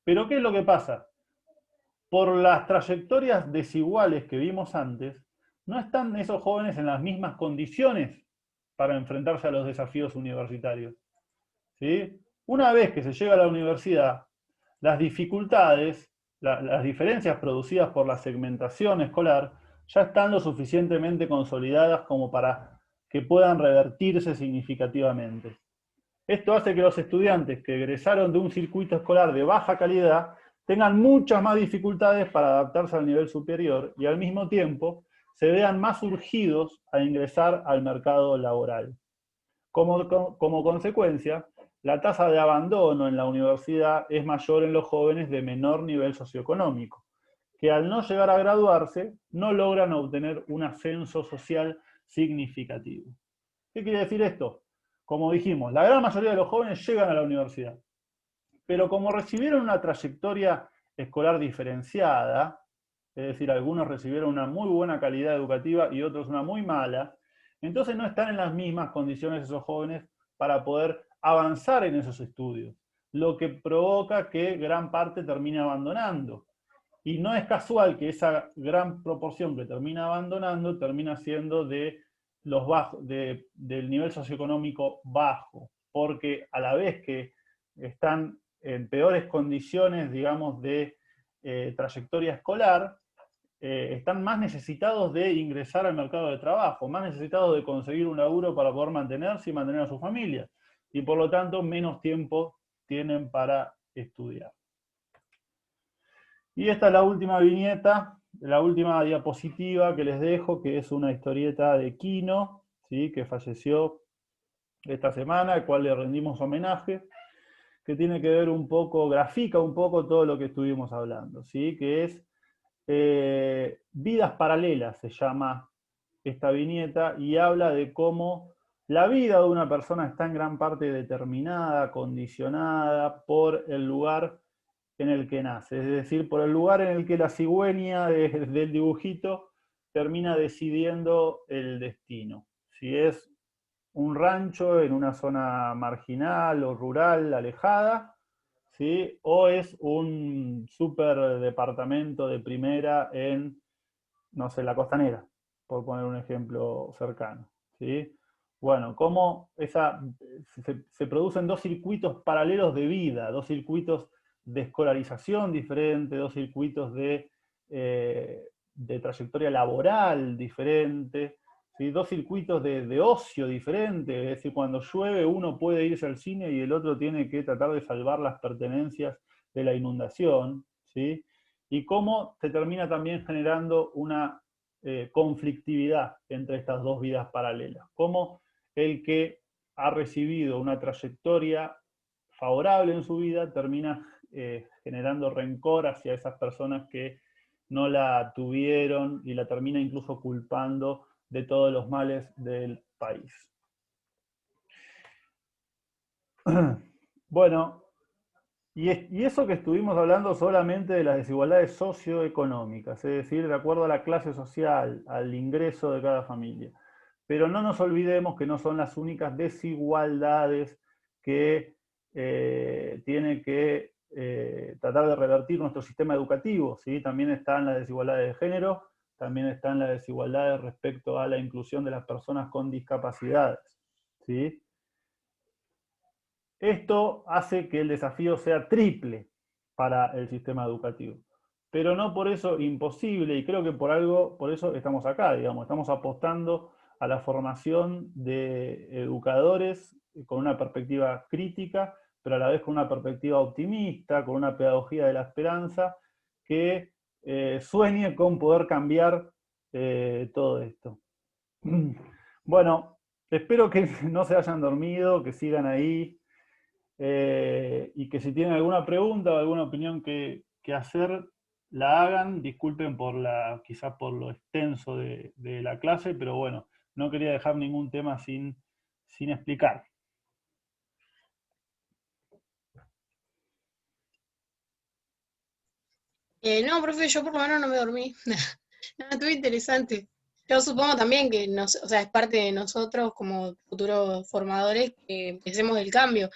Pero ¿qué es lo que pasa? por las trayectorias desiguales que vimos antes, no están esos jóvenes en las mismas condiciones para enfrentarse a los desafíos universitarios. ¿Sí? Una vez que se llega a la universidad, las dificultades, las diferencias producidas por la segmentación escolar ya están lo suficientemente consolidadas como para que puedan revertirse significativamente. Esto hace que los estudiantes que egresaron de un circuito escolar de baja calidad tengan muchas más dificultades para adaptarse al nivel superior y al mismo tiempo se vean más urgidos a ingresar al mercado laboral. Como consecuencia, la tasa de abandono en la universidad es mayor en los jóvenes de menor nivel socioeconómico, que al no llegar a graduarse no logran obtener un ascenso social significativo. ¿Qué quiere decir esto? Como dijimos, la gran mayoría de los jóvenes llegan a la universidad, pero como recibieron una trayectoria escolar diferenciada, es decir, algunos recibieron una muy buena calidad educativa y otros una muy mala, entonces no están en las mismas condiciones esos jóvenes para poder avanzar en esos estudios, lo que provoca que gran parte termine abandonando. Y no es casual que esa gran proporción que termina abandonando termina siendo de los del nivel socioeconómico bajo, porque a la vez que están en peores condiciones, digamos, de trayectoria escolar, están más necesitados de ingresar al mercado de trabajo, más necesitados de conseguir un laburo para poder mantenerse y mantener a su familia, y por lo tanto menos tiempo tienen para estudiar. Y esta es la última viñeta, la última diapositiva que les dejo, que es una historieta de Quino, ¿sí?, que falleció esta semana, al cual le rendimos homenaje, que tiene que ver un poco, grafica un poco todo lo que estuvimos hablando, ¿sí?, que es Vidas Paralelas, se llama esta viñeta, y habla de cómo la vida de una persona está en gran parte determinada, condicionada por el lugar en el que nace, es decir, por el lugar en el que la cigüeña del dibujito termina decidiendo el destino. Si es un rancho en una zona marginal o rural, alejada, ¿sí?, o es un super departamento de primera en, no sé, la Costanera, por poner un ejemplo cercano, ¿sí? Bueno, cómo se producen dos circuitos paralelos de vida, dos circuitos de escolarización diferente, dos circuitos de trayectoria laboral diferente, ¿sí?, dos circuitos de ocio diferentes, es decir, cuando llueve uno puede irse al cine y el otro tiene que tratar de salvar las pertenencias de la inundación, ¿sí?, y cómo se termina también generando una conflictividad entre estas dos vidas paralelas, cómo el que ha recibido una trayectoria favorable en su vida termina generando rencor hacia esas personas que no la tuvieron y la termina incluso culpando de todos los males del país. Bueno, y eso que estuvimos hablando solamente de las desigualdades socioeconómicas, es decir, de acuerdo a la clase social, al ingreso de cada familia. Pero no nos olvidemos que no son las únicas desigualdades que tiene que tratar de revertir nuestro sistema educativo, ¿sí? También están las desigualdades de género, también están las desigualdades respecto a la inclusión de las personas con discapacidades, ¿sí? Esto hace que el desafío sea triple para el sistema educativo, pero no por eso imposible, y creo que por eso estamos acá, digamos, estamos apostando a la formación de educadores con una perspectiva crítica, pero a la vez con una perspectiva optimista, con una pedagogía de la esperanza, que sueñe con poder cambiar todo esto. Bueno, espero que no se hayan dormido, que sigan ahí, y que si tienen alguna pregunta o alguna opinión que hacer, la hagan. Disculpen quizás por lo extenso de la clase, pero bueno, no quería dejar ningún tema sin explicar. No, profe, yo por lo menos no me dormí. No, estuvo interesante. Yo supongo también que o sea, es parte de nosotros como futuros formadores que empecemos el cambio,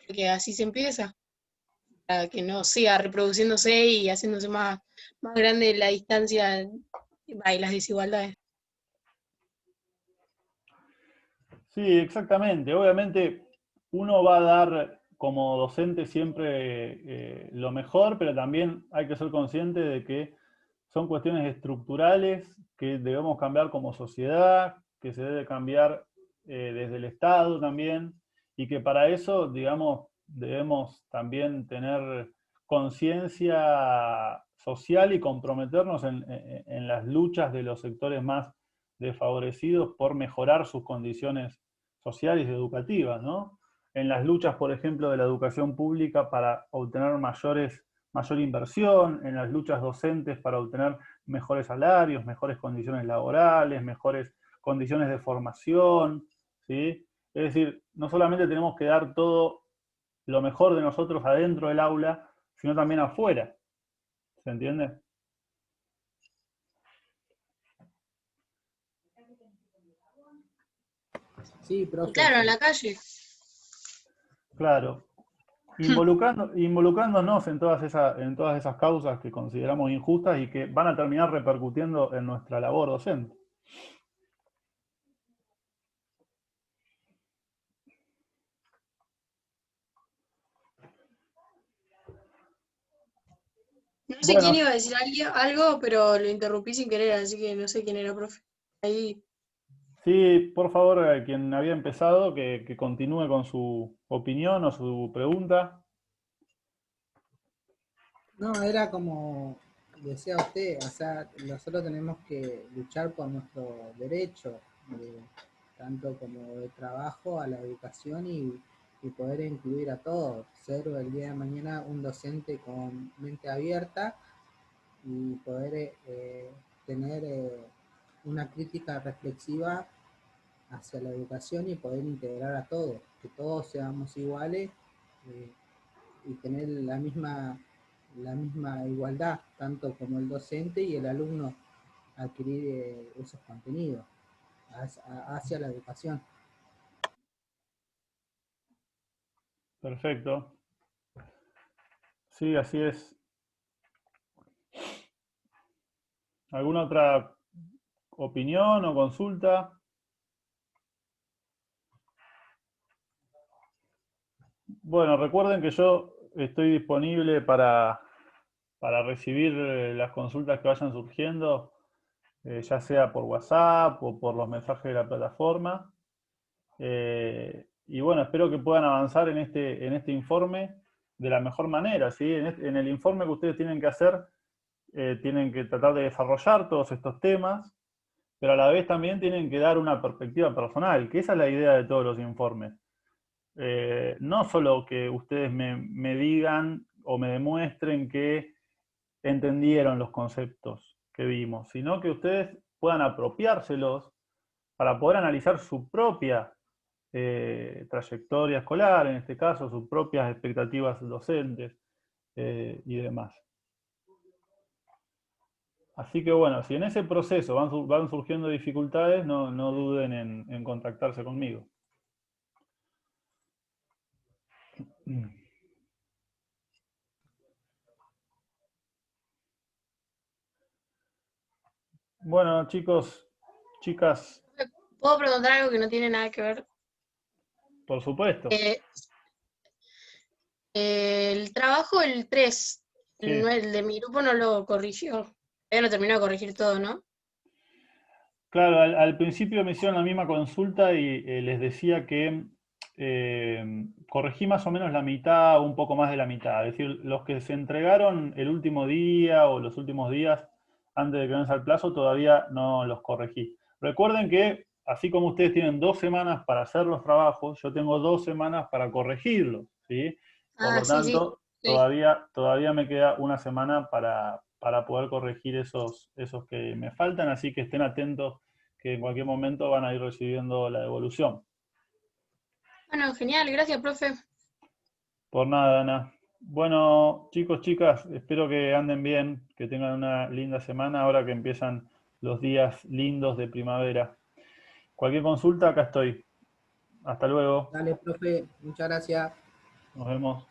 porque así se empieza. para que no siga reproduciéndose y haciéndose más grande la distancia y las desigualdades. Sí, exactamente. Obviamente uno va a dar como docente siempre lo mejor, pero también hay que ser consciente de que son cuestiones estructurales que debemos cambiar como sociedad, que se debe cambiar desde el Estado también, y que para eso, digamos, debemos también tener conciencia social y comprometernos en las luchas de los sectores más desfavorecidos por mejorar sus condiciones sociales y educativas, ¿no? En las luchas, por ejemplo, de la educación pública para obtener mayor inversión, en las luchas docentes para obtener mejores salarios, mejores condiciones laborales, mejores condiciones de formación, ¿sí? Es decir, no solamente tenemos que dar todo lo mejor de nosotros adentro del aula, sino también afuera. ¿Se entiende? Sí, Y profe, claro, en sí. la calle. Claro. Involucrándonos en todas esas causas que consideramos injustas y que van a terminar repercutiendo en nuestra labor docente. No sé Bueno, quién iba a decir algo, pero lo interrumpí sin querer, así que no sé quién era, profe. Ahí. sí, por favor, quien había empezado, que continúe con su opinión o su pregunta. No, era como decía usted, o sea, nosotros tenemos que luchar por nuestro derecho, tanto como de trabajo a la educación y poder incluir a todos, ser el día de mañana un docente con mente abierta y poder tener una crítica reflexiva hacia la educación y poder integrar a todos, que todos seamos iguales eh, y tener la misma igualdad, tanto como el docente y el alumno adquirir esos contenidos hacia la educación. Perfecto. Sí, así es. ¿Alguna otra opinión o consulta? Bueno, recuerden que yo estoy disponible para recibir las consultas que vayan surgiendo, ya sea por WhatsApp o por los mensajes de la plataforma. Y bueno, espero que puedan avanzar en este informe de la mejor manera, ¿sí? En el informe que ustedes tienen que hacer, tienen que tratar de desarrollar todos estos temas, pero a la vez también tienen que dar una perspectiva personal, que esa es la idea de todos los informes. No solo que ustedes me digan o me demuestren que entendieron los conceptos que vimos, sino que ustedes puedan apropiárselos para poder analizar su propia trayectoria escolar, en este caso, sus propias expectativas docentes y demás. Así que bueno, si en ese proceso van surgiendo dificultades, no duden en contactarse conmigo. Bueno, chicos, chicas, ¿Puedo preguntar algo que no tiene nada que ver? por supuesto. El trabajo, el 3, Sí. el de mi grupo no lo corrigió. Todavía no terminó de corregir todo, ¿no? Claro, al principio me hicieron la misma consulta y les decía que corregí más o menos la mitad o un poco más de la mitad. Es decir, los que se entregaron el último día o los últimos días antes de que vence el plazo todavía no los corregí. Recuerden que así como ustedes tienen 2 semanas para hacer los trabajos, yo tengo 2 semanas para corregirlos, ¿sí? Por Ah, lo sí, sí. tanto, Sí. todavía me queda una semana para poder corregir esos que me faltan, así que estén atentos que en cualquier momento van a ir recibiendo la devolución. Bueno, genial, gracias, profe. Por nada, Ana. Bueno, chicos, chicas, espero que anden bien, que tengan una linda semana ahora que empiezan los días lindos de primavera. Cualquier consulta, acá estoy. Hasta luego. Dale, profe, muchas gracias. Nos vemos.